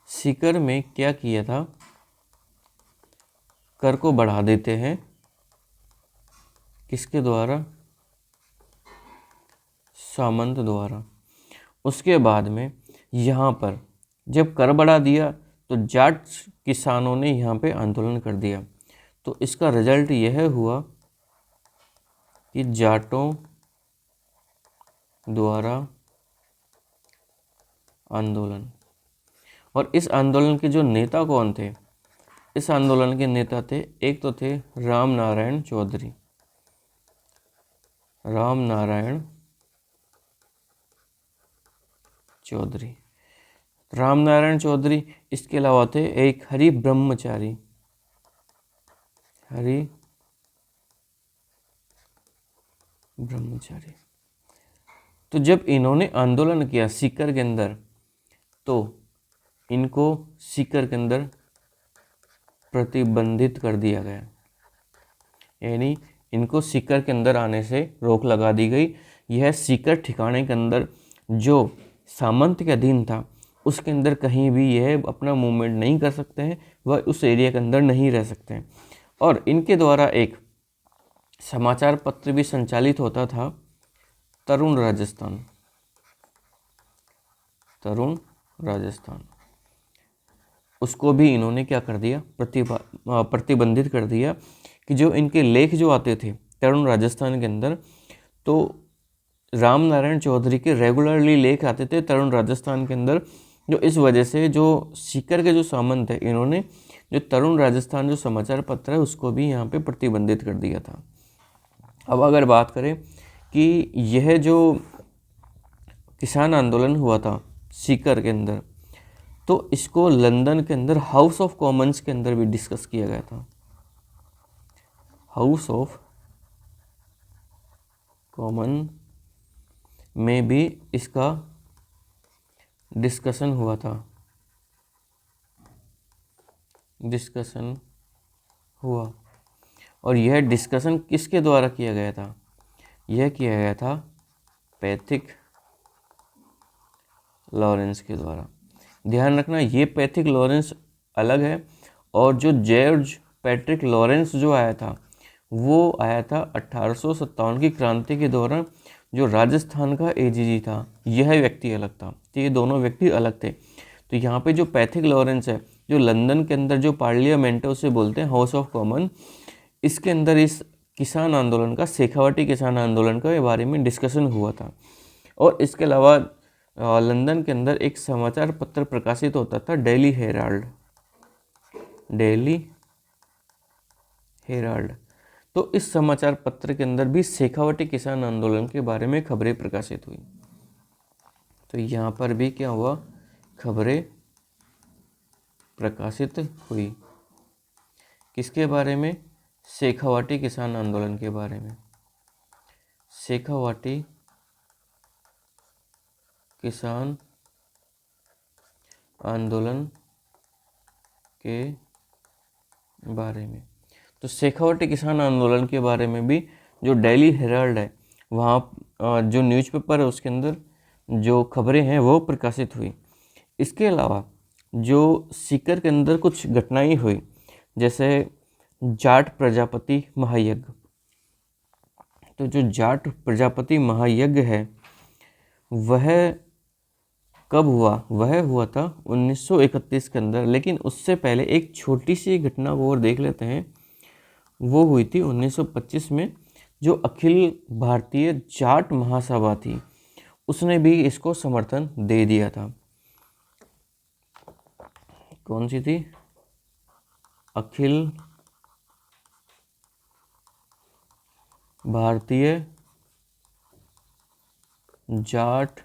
सीकर में क्या किया था? कर को बढ़ा देते हैं। किसके द्वारा? सामंत द्वारा। उसके बाद में यहाँ पर जब कर बढ़ा दिया तो जाट किसानों ने यहाँ पे आंदोलन कर दिया। तो इसका रिजल्ट यह हुआ कि जाटों द्वारा आंदोलन। और इस आंदोलन के जो नेता कौन थे? इस आंदोलन के नेता थे, एक तो थे राम नारायण चौधरी, राम नारायण चौधरी, राम नारायण चौधरी। इसके अलावा थे एक हरि ब्रह्मचारी, हरि ब्रह्मचारी। तो जब इन्होंने आंदोलन किया सीकर के अंदर तो इनको सीकर के अंदर प्रतिबंधित कर दिया गया, यानी इनको सीकर के अंदर आने से रोक लगा दी गई। यह सीकर ठिकाने के अंदर जो सामंत के अधीन था उसके अंदर कहीं भी यह अपना मूवमेंट नहीं कर सकते हैं, वह उस एरिया के अंदर नहीं रह सकते हैं। और इनके द्वारा एक समाचार पत्र भी संचालित होता था, तरुण राजस्थान, तरुण राजस्थान। उसको भी इन्होंने क्या कर दिया? प्रतिबंधित कर दिया कि जो इनके लेख जो आते थे तरुण राजस्थान के अंदर, तो राम नारायण चौधरी के रेगुलरली लेख आते थे तरुण राजस्थान के अंदर। जो इस वजह से जो सीकर के जो सामंत है इन्होंने जो तरुण राजस्थान जो समाचार पत्र है उसको भी यहाँ पे प्रतिबंधित कर दिया था। अब अगर बात करें कि यह जो किसान आंदोलन हुआ था सीकर के अंदर, तो इसको लंदन के अंदर हाउस ऑफ कॉमन्स के अंदर भी डिस्कस किया गया था। हाउस ऑफ कॉमन में भी इसका डिस्कशन हुआ था, डिस्कशन हुआ। और यह डिस्कशन किसके द्वारा किया गया था? यह किया गया था पैथिक लॉरेंस के द्वारा। ध्यान रखना, ये पैथिक लॉरेंस अलग है, और जो जॉर्ज पैट्रिक लॉरेंस जो आया था वो आया था 1857 की क्रांति के दौरान, जो राजस्थान का एजीजी था। यह व्यक्ति अलग था, तो ये दोनों व्यक्ति अलग थे। तो यहाँ पे जो पैथिक लॉरेंस है, जो लंदन के अंदर जो पार्लियामेंट है उसे बोलते हैं हाउस ऑफ कॉमन, इसके अंदर इस किसान आंदोलन का, शेखावटी किसान आंदोलन के बारे में डिस्कशन हुआ था। और इसके अलावा लंदन के अंदर एक समाचार पत्र प्रकाशित होता था, डेली हेराल्ड, डेली हेराल्ड। तो इस समाचार पत्र के अंदर भी शेखावटी किसान आंदोलन के बारे में खबरें प्रकाशित हुई। तो यहाँ पर भी क्या हुआ? खबरें प्रकाशित हुई। किसके बारे में? शेखावटी किसान आंदोलन के बारे में। शेखावटी किसान आंदोलन के बारे में। तो शेखावटी किसान आंदोलन के बारे में भी जो डेली हेराल्ड है, वहाँ जो न्यूज़पेपर है उसके अंदर जो खबरें हैं वो प्रकाशित हुई। इसके अलावा जो सीकर के अंदर कुछ घटनाएं हुई, जैसे जाट प्रजापति महायज्ञ। तो जो जाट प्रजापति महायज्ञ है वह कब हुआ? वह हुआ था 1931 के अंदर। लेकिन उससे पहले एक छोटी सी घटना को और देख लेते हैं। वो हुई थी 1925 में, जो अखिल भारतीय जाट महासभा थी, उसने भी इसको समर्थन दे दिया था। कौन सी थी? अखिल भारतीय जाट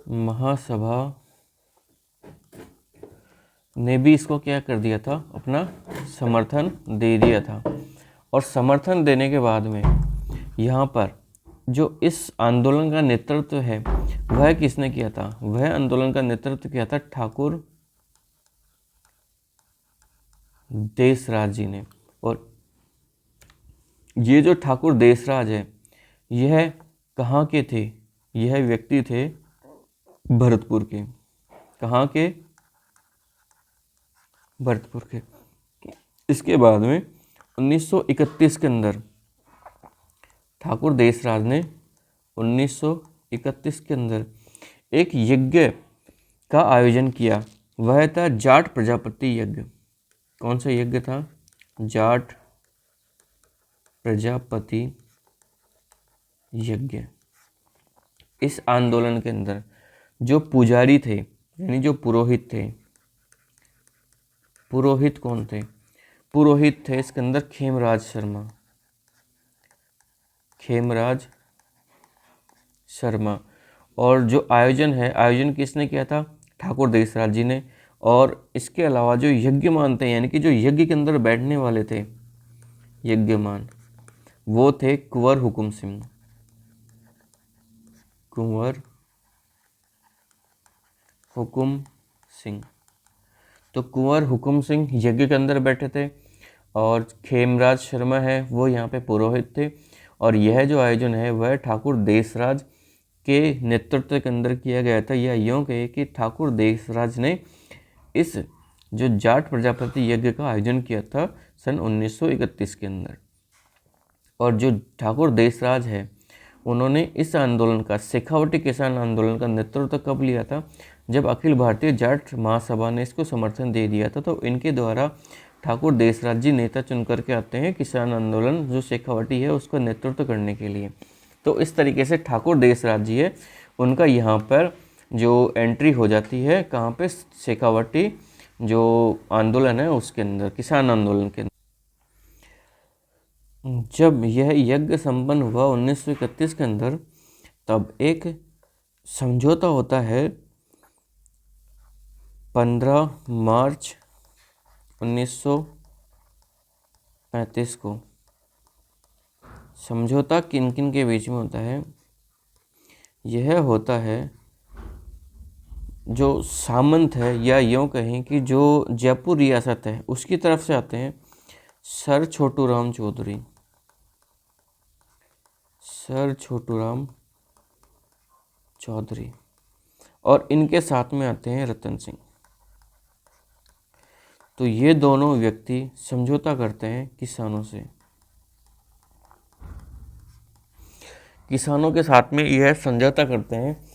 महासभा ने भी इसको क्या कर दिया था? अपना समर्थन दे दिया था। और समर्थन देने के बाद में यहाँ पर जो इस आंदोलन का नेतृत्व है वह किसने किया था? वह आंदोलन का नेतृत्व किया था ठाकुर देशराज जी ने। और ये जो ठाकुर देशराज है, यह कहाँ के थे? यह व्यक्ति थे भरतपुर के। कहाँ के? भरतपुर के। इसके बाद में 1931 के अंदर ठाकुर देशराज ने 1931 के अंदर एक यज्ञ का आयोजन किया। वह था जाट प्रजापति यज्ञ। कौन सा यज्ञ था? जाट प्रजापति यज्ञ। इस आंदोलन के अंदर जो पुजारी थे, यानी जो पुरोहित थे, पुरोहित कौन थे? पुरोहित थे इसके अंदर खेमराज शर्मा, खेमराज शर्मा। और जो आयोजन है, आयोजन किसने किया था? ठाकुर देशराज जी ने। और इसके अलावा जो यज्ञमान थे, यानी कि जो यज्ञ के अंदर बैठने वाले थे यज्ञमान, वो थे कुंवर हुकुम सिंह, कुंवर हुकुम सिंह। तो कुंवर हुकुम सिंह यज्ञ के अंदर बैठे थे, और खेमराज शर्मा है वो यहाँ पे पुरोहित थे। और यह जो आयोजन है वह ठाकुर देशराज के नेतृत्व के अंदर किया गया था। यह यूँ कहे कि ठाकुर देशराज ने इस जो जाट प्रजापति यज्ञ का आयोजन किया था सन 1931 के अंदर। और जो ठाकुर देशराज है, उन्होंने इस आंदोलन का, शेखावटी किसान आंदोलन का नेतृत्व कब लिया था? जब अखिल भारतीय जाट महासभा ने इसको समर्थन दे दिया था। तो इनके द्वारा ठाकुर देशराज जी नेता चुन करके आते हैं किसान आंदोलन जो शेखावटी है उसका नेतृत्व करने के लिए। तो इस तरीके से ठाकुर देशराज जी है, उनका यहाँ पर जो एंट्री हो जाती है, कहाँ पे? शेखावटी जो आंदोलन है उसके अंदर, किसान आंदोलन के अंदर। जब यह यज्ञ संपन्न हुआ 1931 के अंदर, तब एक समझौता होता है 15 मार्च 1935 को समझौता किन किन के बीच में होता है? यह होता है जो सामंत है, या यूँ कहें कि जो जयपुर रियासत है उसकी तरफ से आते हैं सर छोटूराम चौधरी, सर छोटूराम चौधरी, और इनके साथ में आते हैं रतन सिंह। तो ये दोनों व्यक्ति समझौता करते हैं किसानों से, किसानों के साथ में यह समझौता करते हैं।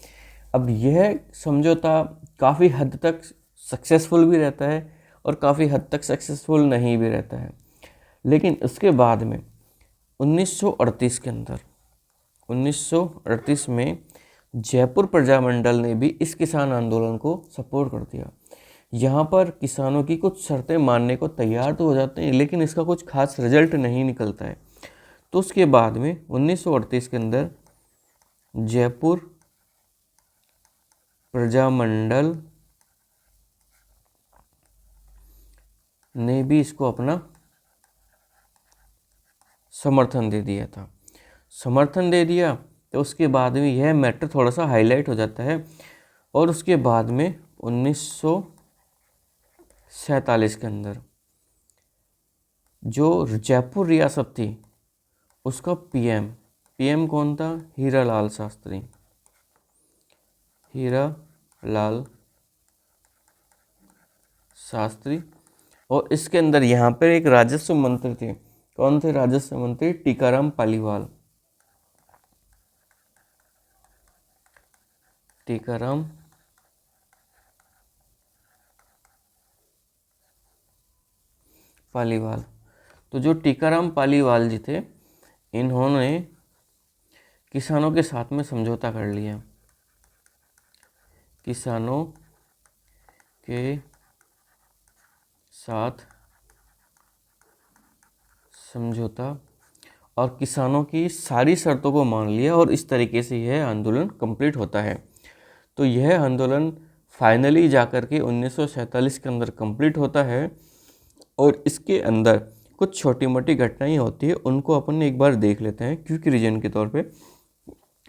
अब यह समझौता काफ़ी हद तक सक्सेसफुल भी रहता है और काफ़ी हद तक सक्सेसफुल नहीं भी रहता है। लेकिन उसके बाद में 1938 के अंदर 1938 में जयपुर प्रजामंडल ने भी इस किसान आंदोलन को सपोर्ट कर दिया। यहाँ पर किसानों की कुछ शर्तें मानने को तैयार तो हो जाते हैं, लेकिन इसका कुछ खास रिजल्ट नहीं निकलता है। तो उसके बाद में 1938 के अंदर जयपुर प्रजामंडल ने भी इसको अपना समर्थन दे दिया था। समर्थन दे दिया तो उसके बाद में यह मैटर थोड़ा सा हाईलाइट हो जाता है, और उसके बाद में 1947 के अंदर जो जयपुर रियासत थी उसका पीएम कौन था? हीरालाल शास्त्री, हीरालाल शास्त्री। और इसके अंदर यहाँ पर एक राजस्व मंत्री थे। कौन थे राजस्व मंत्री? टीकाराम पालीवाल, टीकाराम पालीवाल। तो जो टीकाराम पालीवाल जी थे, इन्होंने किसानों के साथ में समझौता कर लिया, किसानों के साथ समझौता, और किसानों की सारी शर्तों को मान लिया, और इस तरीके से यह आंदोलन कंप्लीट होता है। तो यह आंदोलन फाइनली जाकर के 1947 के अंदर कंप्लीट होता है, और इसके अंदर कुछ छोटी मोटी घटनाएं होती है, उनको अपन एक बार देख लेते हैं क्विक रीजन के तौर पे।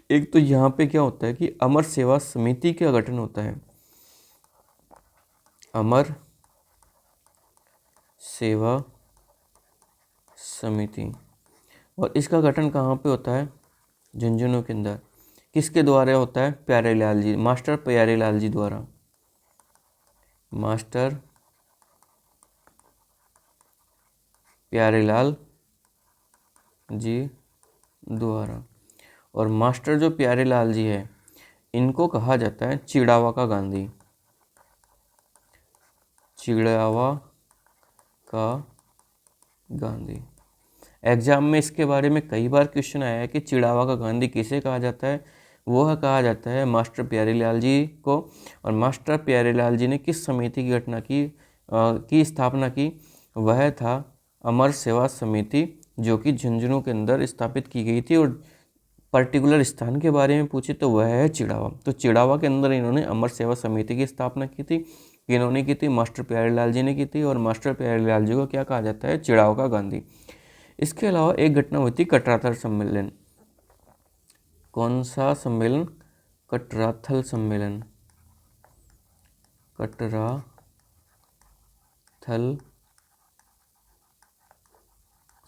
एक तो यहाँ पे क्या होता है कि अमर सेवा समिति का गठन होता है, अमर सेवा समिति, और इसका गठन कहाँ पे होता है? झुंझुनू के अंदर। किसके द्वारा होता है? प्यारेलाल जी, मास्टर प्यारेलाल जी द्वारा, मास्टर प्यारेलाल जी द्वारा। और मास्टर जो प्यारेलाल जी है, इनको कहा जाता है चिड़ावा का गांधी, चिड़ावा का गांधी। एग्जाम में इसके बारे में कई बार क्वेश्चन आया है कि चिड़ावा का गांधी किसे कहा जाता है? वह कहा जाता है मास्टर प्यारेलाल जी को। और मास्टर प्यारेलाल जी ने किस समिति की घटना की स्थापना की? वह था अमर सेवा समिति, जो कि झुंझुनू के अंदर स्थापित की गई थी। और पर्टिकुलर स्थान के बारे में पूछे तो वह है चिड़ावा। तो चिड़ावा के अंदर इन्होंने अमर सेवा समिति की स्थापना की थी। इन्होंने की थी? मास्टर प्यारेलाल जी ने की थी। और मास्टर प्यारेलाल जी को क्या कहा जाता है? चिड़ावा का गांधी। इसके अलावा एक घटना हुई थी कटराथल सम्मेलन। कौन सा सम्मेलन? कटराथल सम्मेलन, कटराथल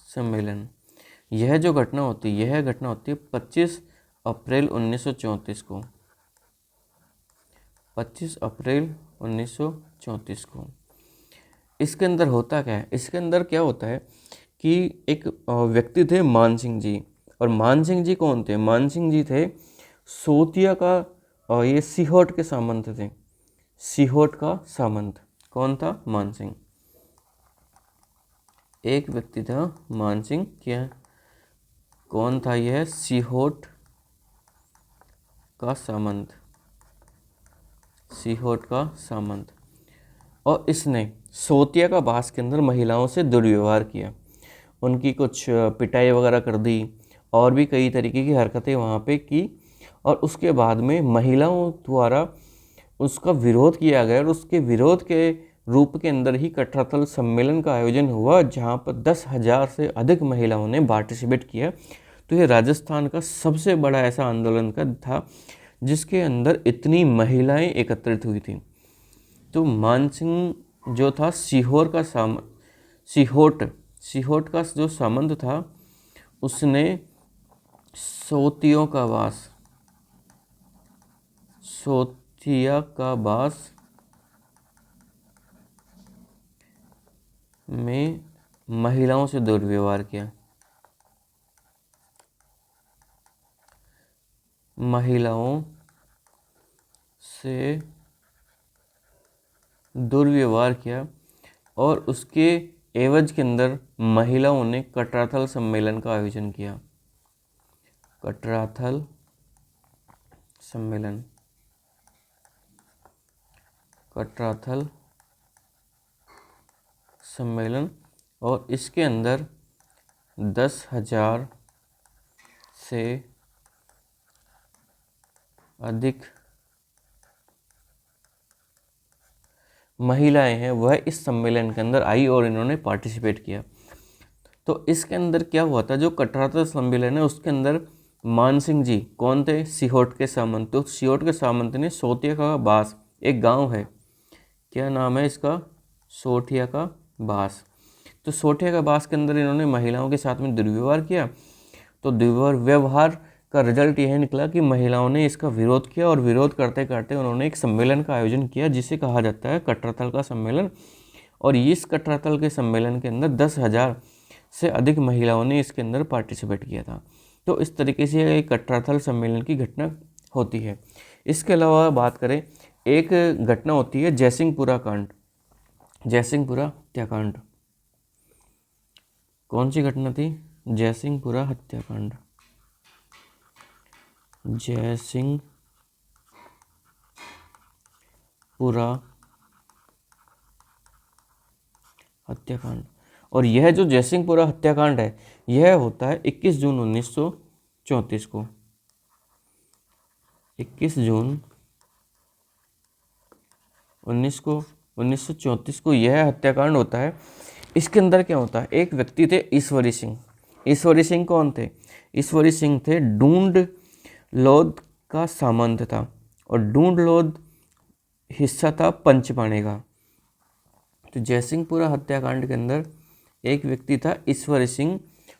सम्मेलन। यह जो घटना होती है, यह घटना होती है 25 अप्रैल 1934 को, 25 अप्रैल 1934 को। इसके अंदर होता क्या है? इसके अंदर क्या होता है कि एक व्यक्ति थे मान सिंह जी। और मान सिंह जी कौन थे? मान सिंह जी थे सोतिया का ये सीहोट के सामंत थे, सीहोट का सामंत। कौन था? मान सिंह। एक व्यक्ति था मान सिंह, क्या कौन था यह? सीहोट का सामंत, सीहोट का सामंत। और इसने सोतिया का बास के अंदर महिलाओं से दुर्व्यवहार किया, उनकी कुछ पिटाई वगैरह कर दी, और भी कई तरीके की हरकतें वहाँ पे की। और उसके बाद में महिलाओं द्वारा उसका विरोध किया गया और उसके विरोध के रूप के अंदर ही कटराथल सम्मेलन का आयोजन हुआ, जहाँ पर 10,000 से अधिक महिलाओं ने पार्टिसिपेट किया। तो ये राजस्थान का सबसे बड़ा ऐसा आंदोलन का था जिसके अंदर इतनी महिलाएं एकत्रित हुई थी। तो मानसिंह जो था सीहोट का जो सामंत था, उसने सोतिया का बास में महिलाओं से दुर्व्यवहार किया। महिलाओं से दुर्व्यवहार किया और उसके एवज के अंदर महिलाओं ने कटराथल सम्मेलन का आयोजन किया। कटराथल सम्मेलन और इसके अंदर 10,000 से अधिक महिलाएं हैं वह इस सम्मेलन के अंदर आई और इन्होंने पार्टिसिपेट किया। तो इसके अंदर क्या हुआ था, जो कटराथल सम्मेलन है उसके अंदर मानसिंह जी कौन थे, सीहोट के सामंत। तो सीहोट के सामंत ने सोतिया का बास, एक गांव है, क्या नाम है इसका, सोटिया का बास। तो सोटिया का बास के अंदर इन्होंने महिलाओं के साथ में दुर्व्यवहार किया। तो दुर्व्यवहार का रिजल्ट यह निकला कि महिलाओं ने इसका विरोध किया और विरोध करते करते उन्होंने एक सम्मेलन का आयोजन किया जिसे कहा जाता है कटराथल का सम्मेलन। और इस कटराथल के सम्मेलन के अंदर 10,000 से अधिक महिलाओं ने इसके अंदर पार्टिसिपेट किया था। तो इस तरीके से एक कटराथल सम्मेलन की घटना होती है। इसके अलावा बात करें, एक घटना होती है जयसिंहपुरा हत्याकांड। कौन सी घटना थी, जयसिंहपुरा हत्याकांड। जयसिंहपुरा हत्याकांड। और यह जो जयसिंहपुरा हत्याकांड है यह होता है 21 जून 1934 को। 21 जून 1934 को यह हत्याकांड होता है। इसके अंदर क्या होता है, एक व्यक्ति थे ईश्वरी सिंह कौन थे, ईश्वरी सिंह थे डूंड लोध का सामंत था और डूंड लोध हिस्सा था पंचपाणे का। तो जयसिंहपुरा हत्याकांड के अंदर एक व्यक्ति था ईश्वरी सिंह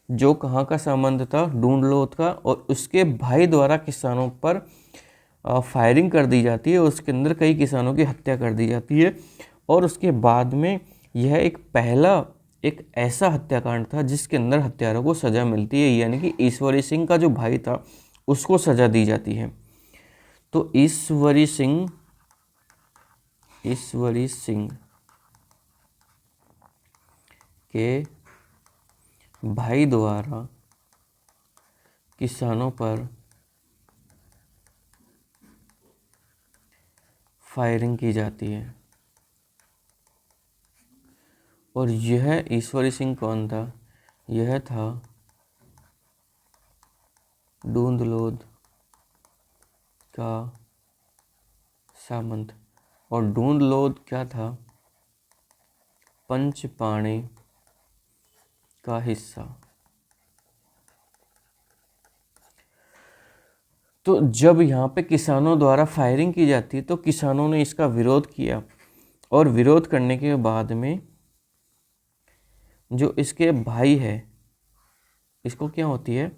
जो कहाँ का सामंत था, डूंड लोध का, और उसके भाई द्वारा किसानों पर फायरिंग कर दी जाती है। उसके अंदर कई किसानों की हत्या कर दी जाती है और उसके बाद में यह एक ऐसा हत्याकांड था जिसके अंदर हत्यारों को सज़ा मिलती है, यानी कि ईश्वरी सिंह का जो भाई था उसको सज़ा दी जाती है। तो ईश्वरी सिंह के भाई द्वारा किसानों पर फायरिंग की जाती है। और यह ईश्वरी सिंह कौन था, यह था डूंड लोध का सामंत। और डूंड लोध क्या था, पंचपाणे का हिस्सा। तो जब यहाँ पे किसानों द्वारा फायरिंग की जाती है तो किसानों ने इसका विरोध किया और विरोध करने के बाद में जो इसके भाई है इसको क्या होती है,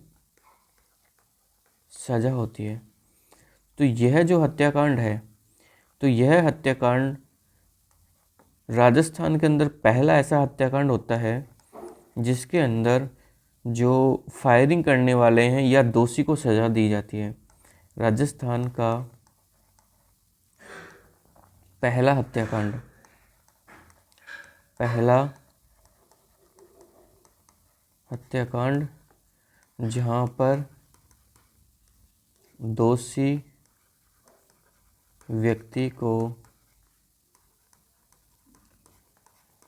सजा होती है। तो यह जो हत्याकांड है, तो यह हत्याकांड राजस्थान के अंदर पहला ऐसा हत्याकांड होता है जिसके अंदर जो फायरिंग करने वाले हैं या दोषी को सजा दी जाती है। राजस्थान का पहला हत्याकांड जहाँ पर दोषी व्यक्ति को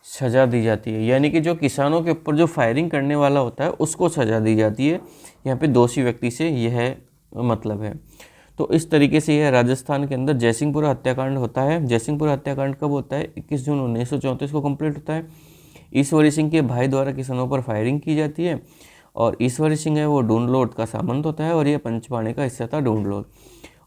सजा दी जाती है, यानी कि जो किसानों के ऊपर जो फायरिंग करने वाला होता है उसको सजा दी जाती है। यहाँ पे दोषी व्यक्ति से यह मतलब है। तो इस तरीके से यह राजस्थान के अंदर जयसिंहपुरा हत्याकांड होता है। जयसिंहपुरा हत्याकांड कब होता है? 21 जून 1934 को कंप्लीट होता है। ईश्वरी सिंह के भाई द्वारा किसानों पर फायरिंग की जाती है और ईश्वरी सिंह है वो ढूंढलोट का सामंत होता है और यह पंचपाणे का हिस्सा था ढूंढलोट।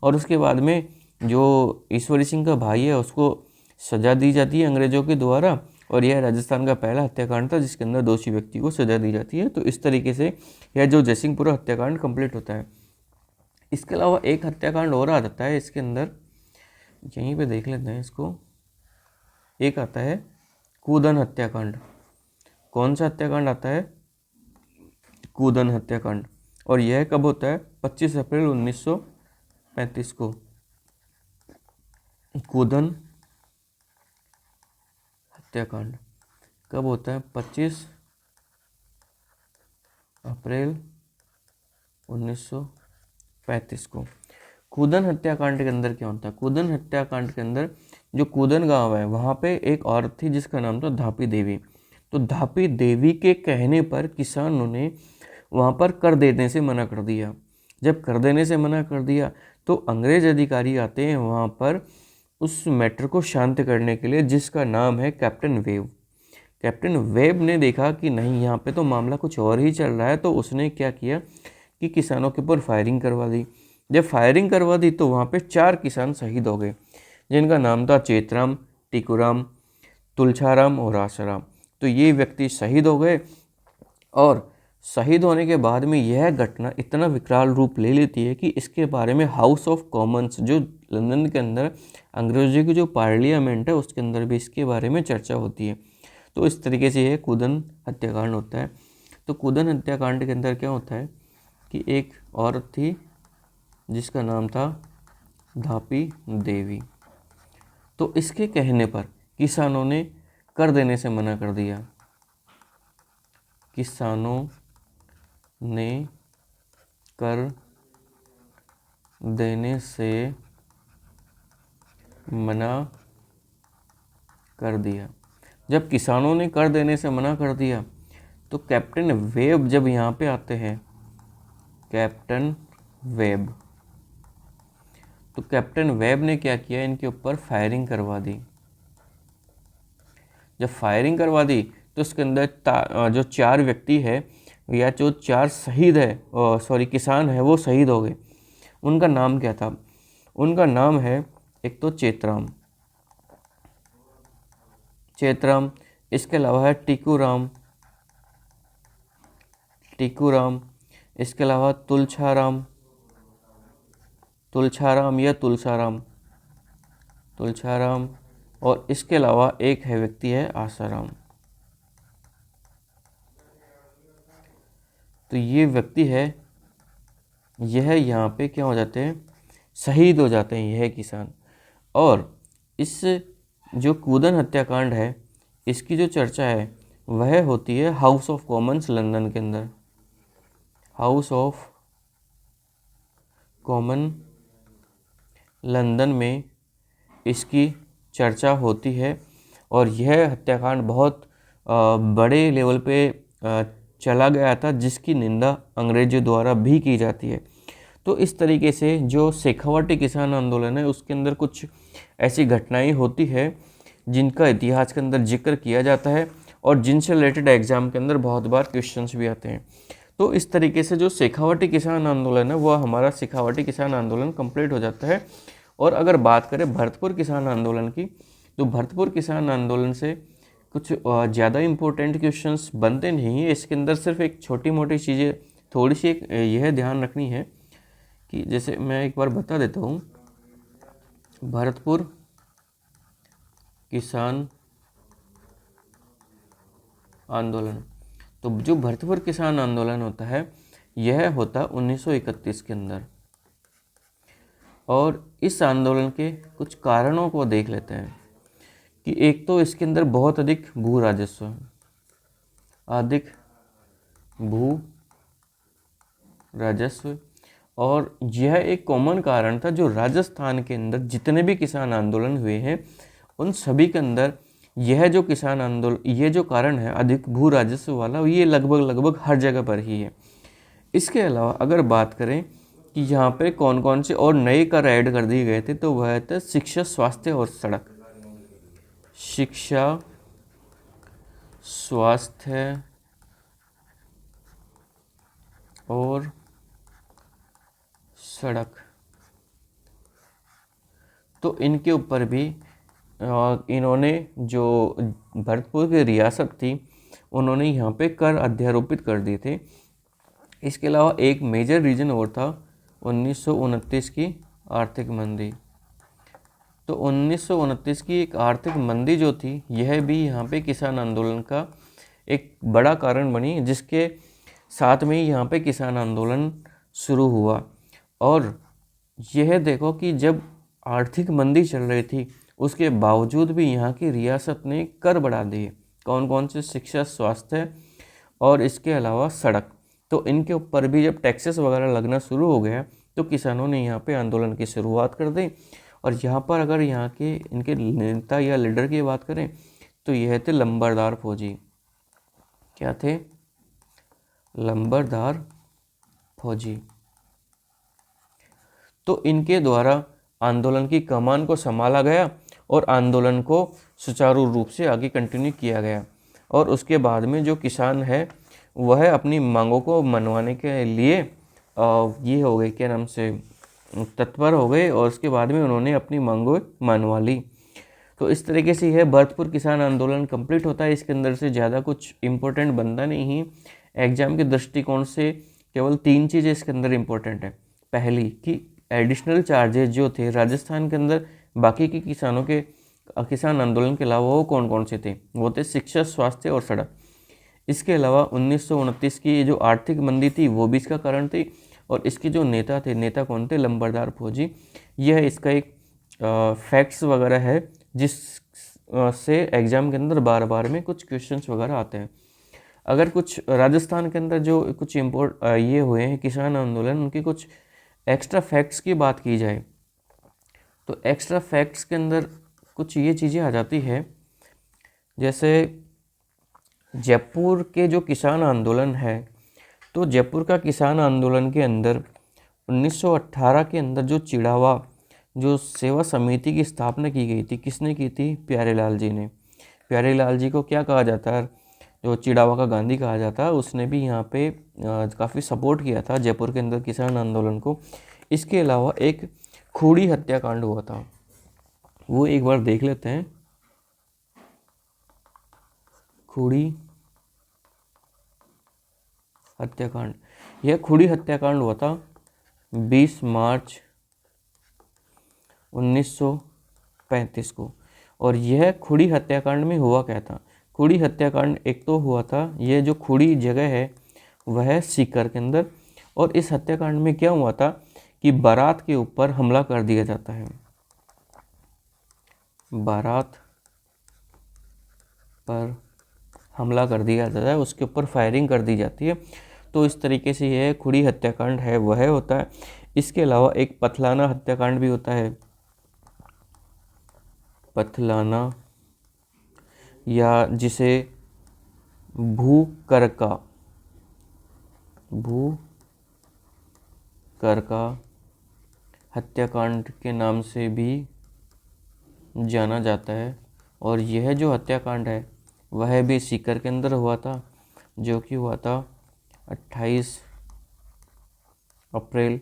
और उसके बाद में जो ईश्वरी सिंह का भाई है उसको सजा दी जाती है अंग्रेजों के द्वारा और यह राजस्थान का पहला हत्याकांड था जिसके अंदर दोषी व्यक्ति को सजा दी जाती है। तो इस तरीके से यह जो जयसिंहपुरा हत्याकांड कंप्लीट होता है। इसके अलावा एक हत्याकांड और आ जाता है इसके अंदर, यहीं पे देख लेते हैं इसको। एक आता है कूदन हत्याकांड। कौन सा हत्याकांड आता है? कूदन हत्याकांड। और यह कब होता है? 25 अप्रैल 1935 को। कूदन हत्याकांड कब होता है? 25 अप्रैल 1935 को। कूदन हत्याकांड के अंदर क्या होता है? कूदन हत्याकांड के अंदर जो कूदन गांव है वहाँ पे एक औरत थी जिसका नाम था धापी देवी। तो धापी देवी के कहने पर किसानों ने वहाँ पर कर देने से मना कर दिया। जब कर देने से मना कर दिया तो अंग्रेज अधिकारी आते हैं वहाँ पर उस मैटर को शांत करने के लिए, जिसका नाम है कैप्टन वेब। कैप्टन वेब ने देखा कि नहीं, यहाँ पे तो मामला कुछ और ही चल रहा है, तो उसने क्या किया कि किसानों के ऊपर फायरिंग करवा दी। जब फायरिंग करवा दी तो वहाँ पे 4 किसान शहीद हो गए जिनका नाम था चेतराम, टिकूराम, तुलछाराम और आसाराम। तो ये व्यक्ति शहीद हो गए और शहीद होने के बाद में यह घटना इतना विकराल रूप ले लेती है कि इसके बारे में हाउस ऑफ कॉमन्स जो लंदन के अंदर अंग्रेजों की जो पार्लियामेंट है उसके अंदर भी इसके बारे में चर्चा होती है। तो इस तरीके से यह कूदन हत्याकांड होता है। तो कूदन हत्याकांड के अंदर क्या होता है कि एक औरत थी जिसका नाम था धापी देवी। तो इसके कहने पर किसानों ने कर देने से मना कर दिया। किसानों ने कर देने से मना कर दिया। जब किसानों ने कर देने से मना कर दिया तो कैप्टन वेब जब यहाँ पे आते हैं, कैप्टन वेब, तो कैप्टन वेब ने क्या किया, इनके ऊपर फायरिंग करवा दी। जब फायरिंग करवा दी तो उसके अंदर जो 4 व्यक्ति है या जो 4 शहीद है किसान है वो शहीद हो गए। उनका नाम क्या था? उनका नाम है एक तो चेतराम, इसके अलावा है टिकूराम, इसके अलावा तुलछाराम या तुलसाराम, और इसके अलावा एक है व्यक्ति है आसाराम। तो ये व्यक्ति है, यह यहाँ पे क्या हो जाते हैं, शहीद हो जाते हैं यह किसान। और इस जो कूदन हत्याकांड है इसकी जो चर्चा है वह होती है हाउस ऑफ कॉमन्स लंदन के अंदर। हाउस ऑफ कॉमन लंदन में इसकी चर्चा होती है और यह हत्याकांड बहुत बड़े लेवल पे चला गया था जिसकी निंदा अंग्रेजों द्वारा भी की जाती है। तो इस तरीके से जो शेखावटी किसान आंदोलन है उसके अंदर कुछ ऐसी घटनाएं होती है जिनका इतिहास के अंदर जिक्र किया जाता है और जिनसे रिलेटेड एग्जाम के अंदर बहुत बार क्वेश्चंस भी आते हैं। तो इस तरीके से जो शेखावटी किसान आंदोलन है वह हमारा शेखावटी किसान आंदोलन कंप्लीट हो जाता है। और अगर बात करें भरतपुर किसान आंदोलन की, तो भरतपुर किसान आंदोलन से कुछ ज़्यादा इम्पोर्टेंट क्वेश्चंस बनते नहीं है। इसके अंदर सिर्फ एक छोटी मोटी चीज़ें थोड़ी सी एक यह ध्यान रखनी है कि जैसे मैं एक बार बता देता हूँ, भरतपुर किसान आंदोलन, तो जो भरतपुर किसान आंदोलन होता है यह होता 1931 के अंदर। और इस आंदोलन के कुछ कारणों को देख लेते हैं कि एक तो इसके अंदर बहुत अधिक भू राजस्व है, अधिक भू राजस्व, और यह एक कॉमन कारण था जो राजस्थान के अंदर जितने भी किसान आंदोलन हुए हैं उन सभी के अंदर यह जो किसान आंदोलन, ये जो कारण है अधिक भू राजस्व वाला, ये लगभग हर जगह पर ही है। इसके अलावा अगर बात करें कि यहाँ पे कौन कौन से और नए कर ऐड कर दिए गए थे। तो वह थे शिक्षा, स्वास्थ्य और सड़क। शिक्षा, स्वास्थ्य और सड़क। तो इनके ऊपर भी इन्होंने जो भरतपुर की रियासत थी उन्होंने यहाँ पे कर अध्यारोपित कर दिए थे। इसके अलावा एक मेजर रीजन और था 1929 की आर्थिक मंदी। तो 1929 की एक आर्थिक मंदी जो थी यह भी यहाँ पे किसान आंदोलन का एक बड़ा कारण बनी, जिसके साथ में ही यहाँ पे किसान आंदोलन शुरू हुआ। और यह देखो कि जब आर्थिक मंदी चल रही थी उसके बावजूद भी यहाँ की रियासत ने कर बढ़ा दिए। कौन कौन से? शिक्षा, स्वास्थ्य और इसके अलावा सड़क। तो इनके ऊपर भी जब टैक्सेस वगैरह लगना शुरू हो गया तो किसानों ने यहाँ पे आंदोलन की शुरुआत कर दी। और यहाँ पर अगर यहाँ के इनके नेता या लीडर की बात करें तो यह थे लंबरदार फौजी। क्या थे? लंबरदार फौजी। तो इनके द्वारा आंदोलन की कमान को संभाला गया और आंदोलन को सुचारू रूप से आगे कंटिन्यू किया गया। और उसके बाद में जो किसान है वह अपनी मांगों को मनवाने के लिए ये हो गए, क्या नाम से, तत्पर हो गए। और उसके बाद में उन्होंने अपनी मांगों मनवा ली। तो इस तरीके से यह भरतपुर किसान आंदोलन कंप्लीट होता है। इसके अंदर से ज़्यादा कुछ इम्पोर्टेंट बनता नहीं है। एग्जाम के दृष्टिकोण से केवल 3 चीज़ें इसके अंदर इम्पोर्टेंट है। पहली कि एडिशनल चार्जेस जो थे राजस्थान के अंदर बाकी के किसानों के किसान आंदोलन के अलावा वो कौन कौन से थे? वो थे शिक्षा, स्वास्थ्य और सड़क। इसके अलावा 1929 की जो आर्थिक मंदी थी वो भी इसका कारण थी। और इसके जो नेता थे, नेता कौन थे? लंबरदार फौजी। यह इसका एक फैक्ट्स वगैरह है जिस से एग्ज़ाम के अंदर बार बार में कुछ क्वेश्चंस वगैरह आते हैं। अगर कुछ राजस्थान के अंदर जो कुछ ये हुए हैं किसान आंदोलन, उनकी कुछ एक्स्ट्रा फैक्ट्स की बात की जाए तो एक्स्ट्रा फैक्ट्स के अंदर कुछ ये चीज़ें आ जाती है। जैसे जयपुर के जो किसान आंदोलन है, तो जयपुर का किसान आंदोलन के अंदर 1918 के अंदर जो चिड़ावा जो सेवा समिति की स्थापना की गई थी, किसने की थी? प्यारेलाल जी ने। प्यारेलाल जी को क्या कहा जाता है? जो चिड़ावा का गांधी कहा जाता है। उसने भी यहाँ पे काफ़ी सपोर्ट किया था जयपुर के अंदर किसान आंदोलन को। इसके अलावा एक खूड़ी हत्याकांड हुआ था, वो एक बार देख लेते हैं। खूड़ी हत्याकांड, यह खूड़ी हत्याकांड हुआ था 20 मार्च 1935 को। और यह खूड़ी हत्याकांड में हुआ क्या था? खूड़ी हत्याकांड एक तो हुआ था, यह जो खूड़ी जगह है वह है सीकर के अंदर। और इस हत्याकांड में क्या हुआ था कि बारात के ऊपर हमला कर दिया जाता है। बारात पर हमला कर दिया जाता है, उसके ऊपर फायरिंग कर दी जाती है। तो इस तरीके से यह खूड़ी हत्याकांड है वह होता है। इसके अलावा एक पथलाना हत्याकांड भी होता है। पथलाना, या जिसे भूकरका हत्याकांड के नाम से भी जाना जाता है। और यह जो हत्याकांड है वह भी सीकर के अंदर हुआ था, जो कि हुआ था 28 अप्रैल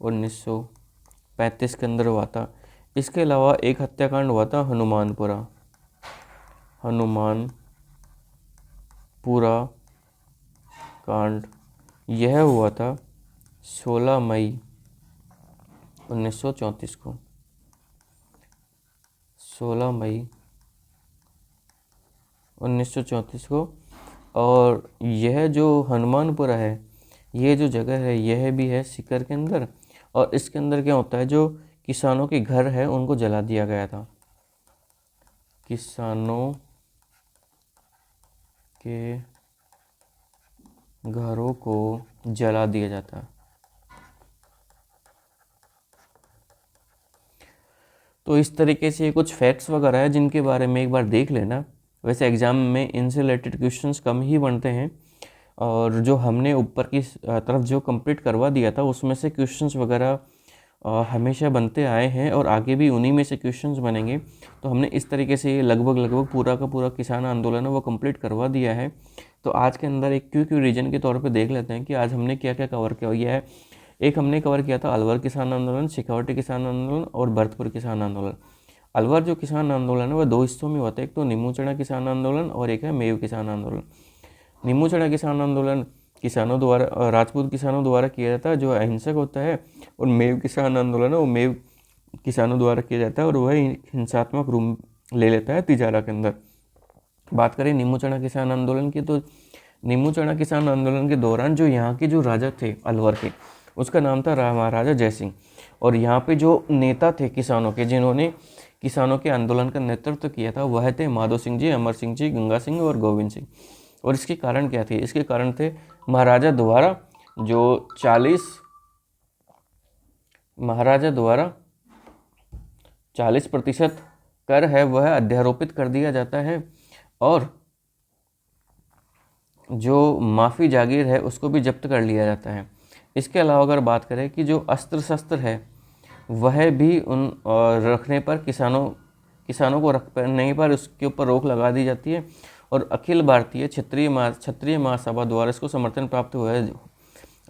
1935 के अंदर हुआ था। इसके अलावा एक हत्याकांड हुआ था हनुमानपुरा कांड। यह हुआ था 16 मई 1934 को। 16 मई 1934 को। और यह जो हनुमानपुरा है, ये जो जगह है यह भी है सीकर के अंदर। और इसके अंदर क्या होता है, जो किसानों के घर है उनको जला दिया गया था। किसानों के घरों को जला दिया जाता। तो इस तरीके से कुछ फैक्ट्स वगैरह है जिनके बारे में एक बार देख लेना। वैसे एग्ज़ाम में इनसे रिलेटेड क्वेश्चंस कम ही बनते हैं और जो हमने ऊपर की तरफ जो कंप्लीट करवा दिया था उसमें से क्वेश्चंस वगैरह हमेशा बनते आए हैं और आगे भी उन्हीं में से क्वेश्चंस बनेंगे। तो हमने इस तरीके से ये लगभग पूरा का पूरा किसान आंदोलन है वो कंप्लीट करवा दिया है। तो आज के अंदर एक क्विक रीजन के तौर पे देख लेते हैं कि आज हमने क्या क्या कवर किया है। एक हमने कवर किया था अलवर किसान आंदोलन, शेखावटी किसान आंदोलन और भरतपुर किसान आंदोलन। अलवर जो किसान आंदोलन है वह 2 हिस्सों में होता है, एक तो नीमू-चढ़ा किसान आंदोलन और एक है मेव किसान आंदोलन। नीमू-चढ़ा किसान आंदोलन किसानों द्वारा, राजपूत किसानों द्वारा किया जाता है जो अहिंसक होता है, और मेव किसान आंदोलन है वो मेव किसानों द्वारा किया जाता है और वह हिंसात्मक रूप ले लेता है तिजारा के अंदर। बात करें नीमू-चढ़ा किसान आंदोलन की, तो नीमू-चढ़ा किसान आंदोलन के दौरान जो यहाँ के जो राजा थे अलवर के, उसका नाम था महाराजा जयसिंह। और यहाँ पे जो नेता थे किसानों के, जिन्होंने किसानों के आंदोलन का नेतृत्व किया था, वह थे माधो सिंह जी, अमर सिंह जी, गंगा सिंह और गोविंद सिंह। और इसके कारण क्या थे? इसके कारण थे महाराजा द्वारा जो 40% कर है वह अध्यारोपित कर दिया जाता है, और जो माफ़ी जागीर है उसको भी जब्त कर लिया जाता है। इसके अलावा अगर बात करें कि जो अस्त्र शस्त्र है वह भी उन रखने पर किसानों को रखने पर उसके ऊपर रोक लगा दी जाती है, और अखिल भारतीय क्षत्रिय महासभा द्वारा इसको समर्थन प्राप्त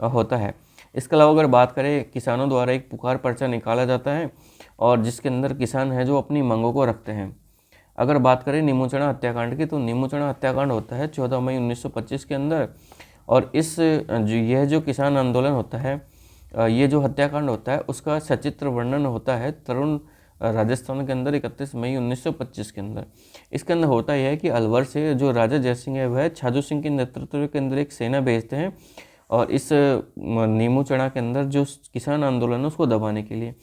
होता है। इसके अलावा अगर बात करें, किसानों द्वारा एक पुकार पर्चा निकाला जाता है और जिसके अंदर किसान हैं जो अपनी मांगों को रखते हैं। अगर बात करें नीमू-चढ़ा हत्याकांड की, तो नीमू-चढ़ा हत्याकांड होता है 14 मई 1925 के अंदर, और यह जो किसान आंदोलन होता है, ये जो हत्याकांड होता है उसका सचित्र वर्णन होता है तरुण राजस्थान के अंदर 31 मई 1925 के अंदर। इसके अंदर होता यह है कि अलवर से जो राजा जयसिंह है वह छाजू सिंह के नेतृत्व के अंदर एक सेना भेजते हैं, और इस नीमू-चढ़ा के अंदर जो किसान आंदोलन है उसको दबाने के लिए।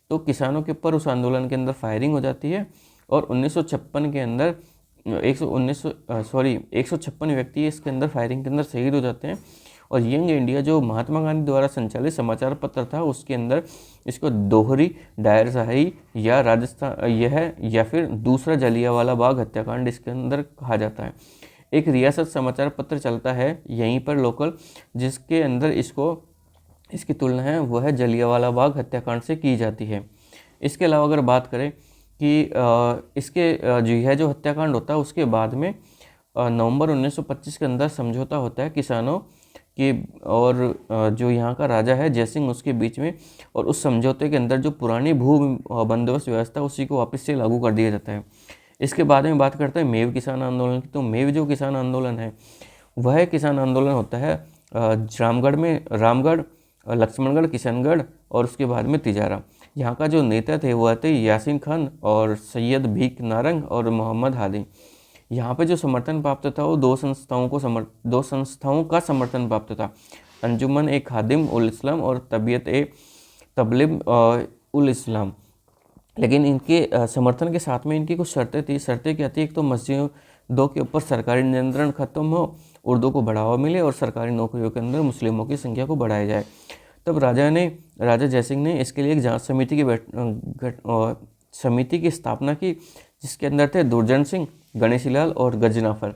तो किसानों के ऊपर उस आंदोलन के अंदर फायरिंग हो जाती है, और 1956 के अंदर 156 व्यक्ति इसके अंदर फायरिंग के अंदर शहीद हो जाते हैं। और यंग इंडिया जो महात्मा गांधी द्वारा संचालित समाचार पत्र था उसके अंदर इसको दोहरी डायरशाही या राजस्थान या फिर दूसरा जलियांवाला बाग हत्याकांड इसके अंदर कहा जाता है। एक रियासत समाचार पत्र चलता है यहीं पर लोकल, जिसके अंदर इसकी तुलना है वह जलियांवाला बाग हत्याकांड से की जाती है। इसके अलावा अगर बात करें कि इसके जो हत्याकांड होता है उसके बाद में नवंबर 1925 के अंदर समझौता होता है किसानों कि और जो यहाँ का राजा है जयसिंह उसके बीच में, और उस समझौते के अंदर जो पुरानी भू बंदोबस्त व्यवस्था उसी को वापस से लागू कर दिया जाता है। इसके बाद में बात करते हैं मेव किसान आंदोलन की। तो मेव जो किसान आंदोलन है वह किसान आंदोलन होता है रामगढ़, लक्ष्मणगढ़, किशनगढ़ और उसके बाद में तिजारा। यहाँ का जो नेता थे वह थे यासीन खान और सैयद भीख नारंग और मोहम्मद हादी। यहाँ पे जो समर्थन प्राप्त था वो दो संस्थाओं का समर्थन प्राप्त था, अंजुमन ए खादिम उल इस्लाम और तबीयत ए तबलीग उल इस्लाम। लेकिन इनके समर्थन के साथ में इनकी कुछ शर्तें थी। शर्तें क्या थी? एक तो मस्जिदों के ऊपर सरकारी नियंत्रण खत्म हो, उर्दू को बढ़ावा मिले और सरकारी नौकरियों के अंदर मुस्लिमों की संख्या को बढ़ाया जाए। तब राजा जयसिंह ने इसके लिए एक जांच समिति की स्थापना की, जिसके अंदर थे दुर्जन सिंह, गणेशीलाल और गजनाफर।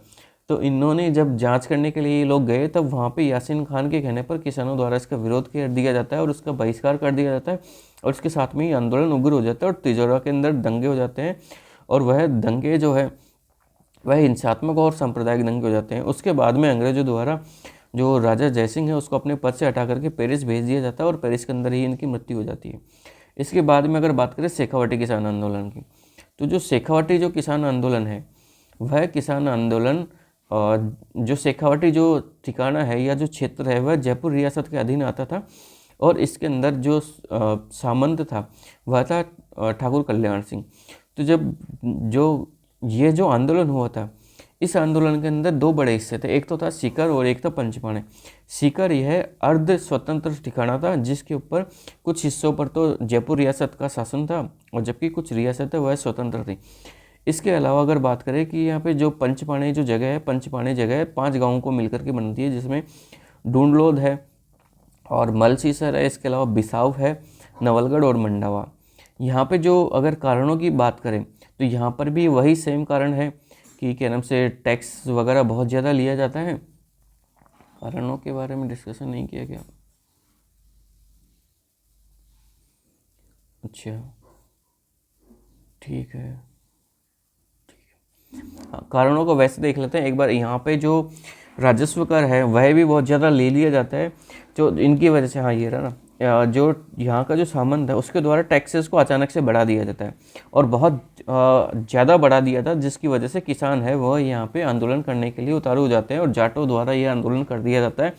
तो इन्होंने जब जांच करने के लिए ये लोग गए तब वहाँ पे यासीन खान के कहने पर किसानों द्वारा इसका विरोध कर दिया जाता है और उसका बहिष्कार कर दिया जाता है, और इसके साथ में ही आंदोलन उग्र हो जाता है और तिजोरा के अंदर दंगे हो जाते हैं, और वह दंगे जो है वह हिंसात्मक और सांप्रदायिक दंगे हो जाते हैं। उसके बाद में अंग्रेजों द्वारा जो राजा जयसिंह है उसको अपने पद से हटा करके पेरिस भेज दिया जाता है और पेरिस के अंदर ही इनकी मृत्यु हो जाती है। इसके बाद में अगर बात करें शेखावटी किसान आंदोलन की, तो जो शेखावटी जो किसान आंदोलन है वह किसान आंदोलन जो शेखावटी जो ठिकाना है या जो क्षेत्र है वह जयपुर रियासत के अधीन आता था, और इसके अंदर जो सामंत था वह था ठाकुर कल्याण सिंह। तो ये जो आंदोलन हुआ था, इस आंदोलन के अंदर दो बड़े हिस्से थे, एक तो था सीकर और एक था पंचपाणे। सीकर यह अर्ध स्वतंत्र ठिकाना था जिसके ऊपर कुछ हिस्सों पर तो जयपुर रियासत का शासन था और जबकि कुछ रियासतें वह स्वतंत्र थी। इसके अलावा अगर बात करें कि यहाँ पे जो पंचपाणे जो जगह है, पंचपाणे जगह 5 गाँवों को मिलकर के बनती है, जिसमें ढूंढलोद है और मलसीसर है, इसके अलावा बिसाव है, नवलगढ़ और मंडावा। यहाँ पे जो अगर कारणों की बात करें तो यहाँ पर भी वही सेम कारण है कि क्या नाम से टैक्स वगैरह बहुत ज़्यादा लिया जाता है, कारणों के बारे में डिस्कशन नहीं किया गया। अच्छा, ठीक है। हाँ, कारणों को वैसे देख लेते हैं एक बार। यहाँ पे जो राजस्व कर है वह भी बहुत ज़्यादा ले लिया जाता है, जो इनकी वजह से, हाँ ये रहा ना, जो यहाँ का जो सामंत है उसके द्वारा टैक्सेस को अचानक से बढ़ा दिया जाता है और बहुत ज़्यादा बढ़ा दिया था, जिसकी वजह से किसान है वह यहाँ पे आंदोलन करने के लिए उतारू हो जाते हैं और जाटों द्वारा ये आंदोलन कर दिया जाता है।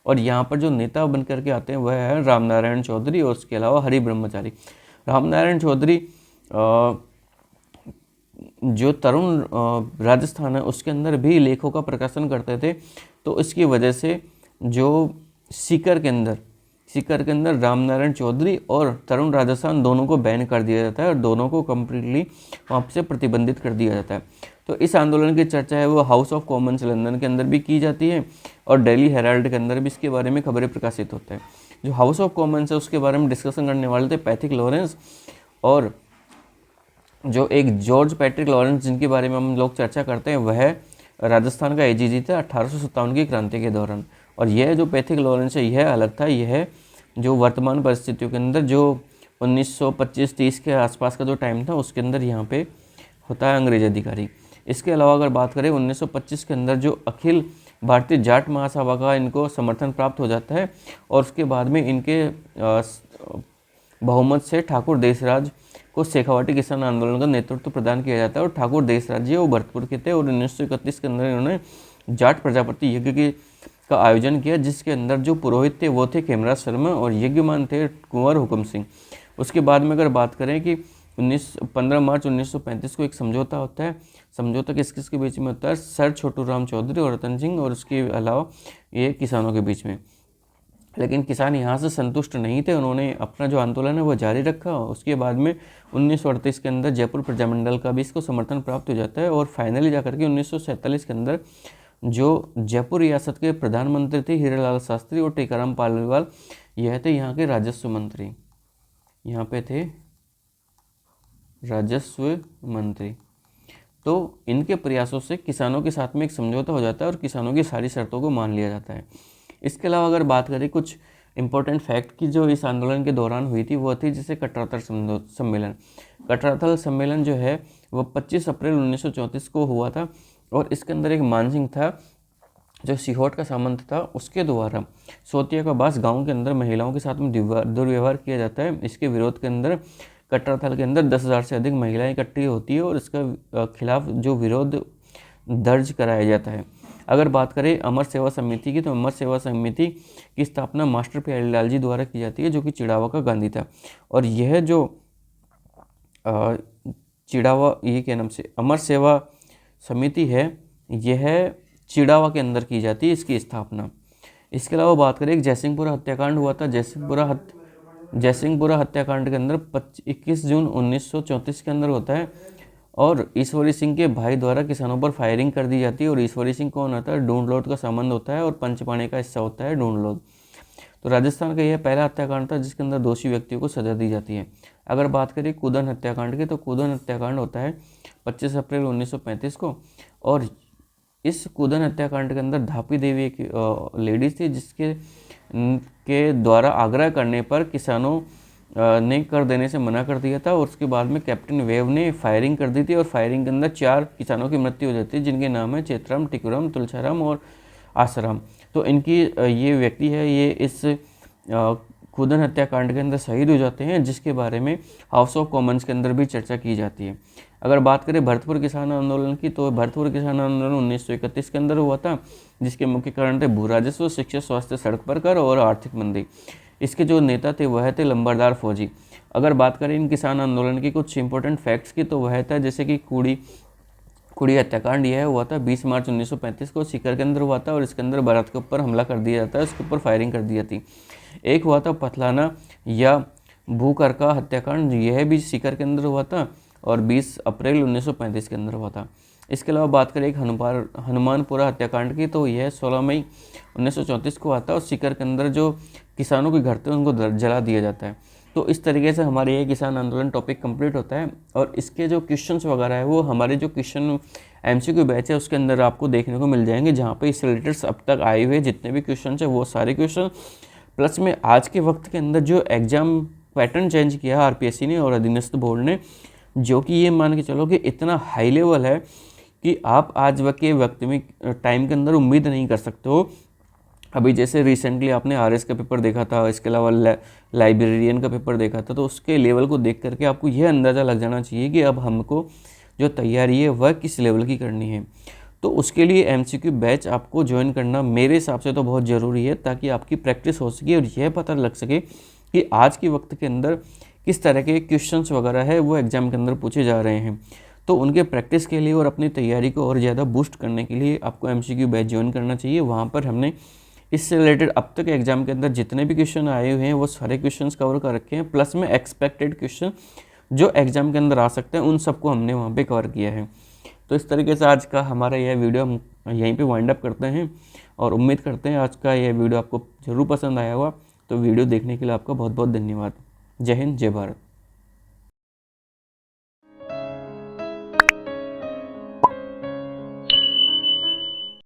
और यहाँ पर जो नेता बन करके आते हैं वह है रामनारायण चौधरी और उसके अलावा हरि ब्रह्मचारी। रामनारायण चौधरी जो तरुण राजस्थान है उसके अंदर भी लेखों का प्रकाशन करते थे, तो इसकी वजह से जो सीकर के अंदर रामनारायण चौधरी और तरुण राजस्थान दोनों को बैन कर दिया जाता है और दोनों को कम्प्लीटली वहाँ से प्रतिबंधित कर दिया जाता है। तो इस आंदोलन की चर्चा है वो हाउस ऑफ कॉमन्स लंदन के अंदर भी की जाती है और डेली हेराल्ड के अंदर भी इसके बारे में खबरें प्रकाशित होते हैं। जो हाउस ऑफ कॉमन्स है उसके बारे में डिस्कशन करने वाले थे पैथिक लॉरेंस और जो एक जॉर्ज पैट्रिक लॉरेंस, जिनके बारे में हम लोग चर्चा करते हैं, वह राजस्थान का एजीजी था 1857 की क्रांति के दौरान। और यह जो पैथिक लॉरेंस है यह अलग था, यह जो वर्तमान परिस्थितियों के अंदर जो 1925-30 के आसपास का जो टाइम था उसके अंदर यहाँ पे होता है अंग्रेज अधिकारी। इसके अलावा अगर बात करें 1925 के अंदर जो अखिल भारतीय जाट महासभा का इनको समर्थन प्राप्त हो जाता है और उसके बाद में इनके बहुमत से ठाकुर देशराज को शेखावाटी किसान आंदोलन का नेतृत्व प्रदान किया जाता है। और ठाकुर देशराज जी वो भरतपुर के थे और 1931 के अंदर इन्होंने जाट प्रजापति यज्ञ का आयोजन किया, जिसके अंदर जो पुरोहित थे वो थे खेमराज शर्मा और यज्ञमान थे कुंवर हुकुम सिंह। उसके बाद में अगर बात करें कि 15 मार्च 1935 को एक समझौता होता है। समझौता किस किस के बीच में होता है? सर छोटू राम चौधरी और रतन सिंह और उसके अलावा ये किसानों के बीच में। लेकिन किसान यहाँ से संतुष्ट नहीं थे, उन्होंने अपना जो आंदोलन है वो जारी रखा। उसके बाद में 1938 के अंदर जयपुर प्रजामंडल का भी इसको समर्थन प्राप्त हो जाता है और फाइनली जाकर के 1947 के अंदर जो जयपुर रियासत के प्रधानमंत्री थे हीरालाल शास्त्री और टीकाराम पालीवाल, यह थे यहाँ के राजस्व मंत्री। यहाँ पे थे राजस्व मंत्री। तो इनके प्रयासों से किसानों के साथ में एक समझौता हो जाता है और किसानों की सारी शर्तों को मान लिया जाता है। इसके अलावा अगर बात करें कुछ इंपॉर्टेंट फैक्ट की जो इस आंदोलन के दौरान हुई थी, वो थी जैसे कटराथल सम्मेलन। कटराथल सम्मेलन जो है वो 25 अप्रैल 1934 को हुआ था और इसके अंदर एक मानसिंह था जो सीहोर का सामंत था, उसके द्वारा सोतिया का बास गाँव के अंदर महिलाओं के साथ में दुर्व्यवहार किया जाता है। इसके विरोध के अंदर कटराथल के अंदर 10,000 से अधिक महिलाएं इकट्ठी होती है और इसका खिलाफ जो विरोध दर्ज कराया जाता है। अगर बात करें अमर सेवा समिति की, तो अमर सेवा समिति की स्थापना मास्टर प्यारे लाल जी द्वारा की जाती है, जो कि चिड़ावा का गांधी था। और यह जो चिड़ावा, ये क्या नाम से अमर सेवा समिति है, यह चिड़ावा के अंदर की जाती है इसकी स्थापना। इसके अलावा बात करें एक जयसिंहपुरा हत्याकांड हुआ था। जयसिंहपुरा हत्याकांड के अंदर 21 जून 1934 के अंदर होता है और ईश्वरी सिंह के भाई द्वारा किसानों पर फायरिंग कर दी जाती है। और ईश्वरी सिंह कौन होता है? ढूंढलोद का संबंध होता है और पंचपाणे का हिस्सा होता है ढूंढलोद। तो राजस्थान का यह पहला हत्याकांड था जिसके अंदर दोषी व्यक्तियों को सजा दी जाती है। अगर बात करें कूदन हत्याकांड की, तो कूदन हत्याकांड होता है 25 अप्रैल 1935 को। और इस कूदन हत्याकांड के अंदर धापी देवी एक लेडीज थी जिसके द्वारा आग्रह करने पर किसानों ने कर देने से मना कर दिया था और उसके बाद में कैप्टन वेव ने फायरिंग कर दी थी और फायरिंग के अंदर 4 किसानों की मृत्यु हो जाती है, जिनके नाम है चेतराम, टिकुराम, तुलसाराम और आसाराम। तो इनकी ये व्यक्ति है, ये इस कूदन हत्याकांड के अंदर शहीद हो जाते हैं, जिसके बारे में हाउस ऑफ कॉमन्स के अंदर भी चर्चा की जाती है। अगर बात करें भरतपुर किसान आंदोलन की, तो भरतपुर किसान आंदोलन 1931 के अंदर हुआ था, जिसके मुख्य कारण थे भू राजस्व, शिक्षा, स्वास्थ्य, सड़क पर कर और आर्थिक मंदी। इसके जो नेता थे वह थे लंबरदार फौजी। अगर बात करें इन किसान आंदोलन की कुछ इंपॉर्टेंट फैक्ट्स की, तो वह था जैसे कि कुड़ी हत्याकांड यह हुआ था 20 मार्च 1935 को सीकर के अंदर हुआ था और इसके अंदर भारत के ऊपर हमला कर दिया जाता है, उसके ऊपर फायरिंग कर दी जाती। एक हुआ था पथलाना या भूकरका हत्याकांड, यह भी सीकर के अंदर हुआ था और 20 अप्रैल 1935 के अंदर हुआ था। इसके अलावा बात करें एक हनुमानपुरा हत्याकांड की, तो यह 16 मई 1934 को आता है और सीकर के अंदर जो किसानों के घर थे उनको जला दिया जाता है। तो इस तरीके से हमारे ये किसान आंदोलन टॉपिक कंप्लीट होता है और इसके जो क्वेश्चंस वगैरह है वो हमारे जो क्वेश्चन एमसीक्यू बैच है उसके अंदर आपको देखने को मिल जाएंगे, जहाँ पे इससे रिलेटेड अब तक आए हुए जितने भी क्वेश्चन है वो सारे क्वेश्चन, प्लस में आज के वक्त के अंदर जो एग्ज़ाम पैटर्न चेंज किया आरपीएससी ने और अधीनस्थ बोर्ड ने, जो कि ये मान के चलो कि इतना हाई लेवल है कि आप आज के वक्त में टाइम के अंदर उम्मीद नहीं कर सकते हो। अभी जैसे रिसेंटली आपने आरएस का पेपर देखा था, इसके अलावा लाइब्रेरियन का पेपर देखा था, तो उसके लेवल को देख करके आपको यह अंदाज़ा लग जाना चाहिए कि अब हमको जो तैयारी है वह किस लेवल की करनी है। तो उसके लिए एमसीक्यू बैच आपको ज्वाइन करना मेरे हिसाब से तो बहुत ज़रूरी है, ताकि आपकी प्रैक्टिस हो सके और यह पता लग सके कि आज के वक्त के अंदर किस तरह के क्वेश्चंस वगैरह है वो एग्ज़ाम के अंदर पूछे जा रहे हैं। तो उनके प्रैक्टिस के लिए और अपनी तैयारी को और ज़्यादा बूस्ट करने के लिए आपको एमसीक्यू बैच ज्वाइन करना चाहिए। वहाँ पर हमने इससे रिलेटेड अब तक एग्जाम के अंदर जितने भी क्वेश्चन आए हुए हैं वो सारे क्वेश्चंस कवर कर रखे हैं, प्लस में एक्सपेक्टेड क्वेश्चन जो एग्जाम के अंदर आ सकते हैं उन सबको हमने वहाँ पे कवर किया है। तो इस तरीके से आज का हमारा यह वीडियो हम यहीं पे वाइंड अप करते हैं और उम्मीद करते हैं आज का यह वीडियो आपको ज़रूर पसंद आया होगा। तो वीडियो देखने के लिए आपका बहुत बहुत धन्यवाद। जय हिंद, जय भारत।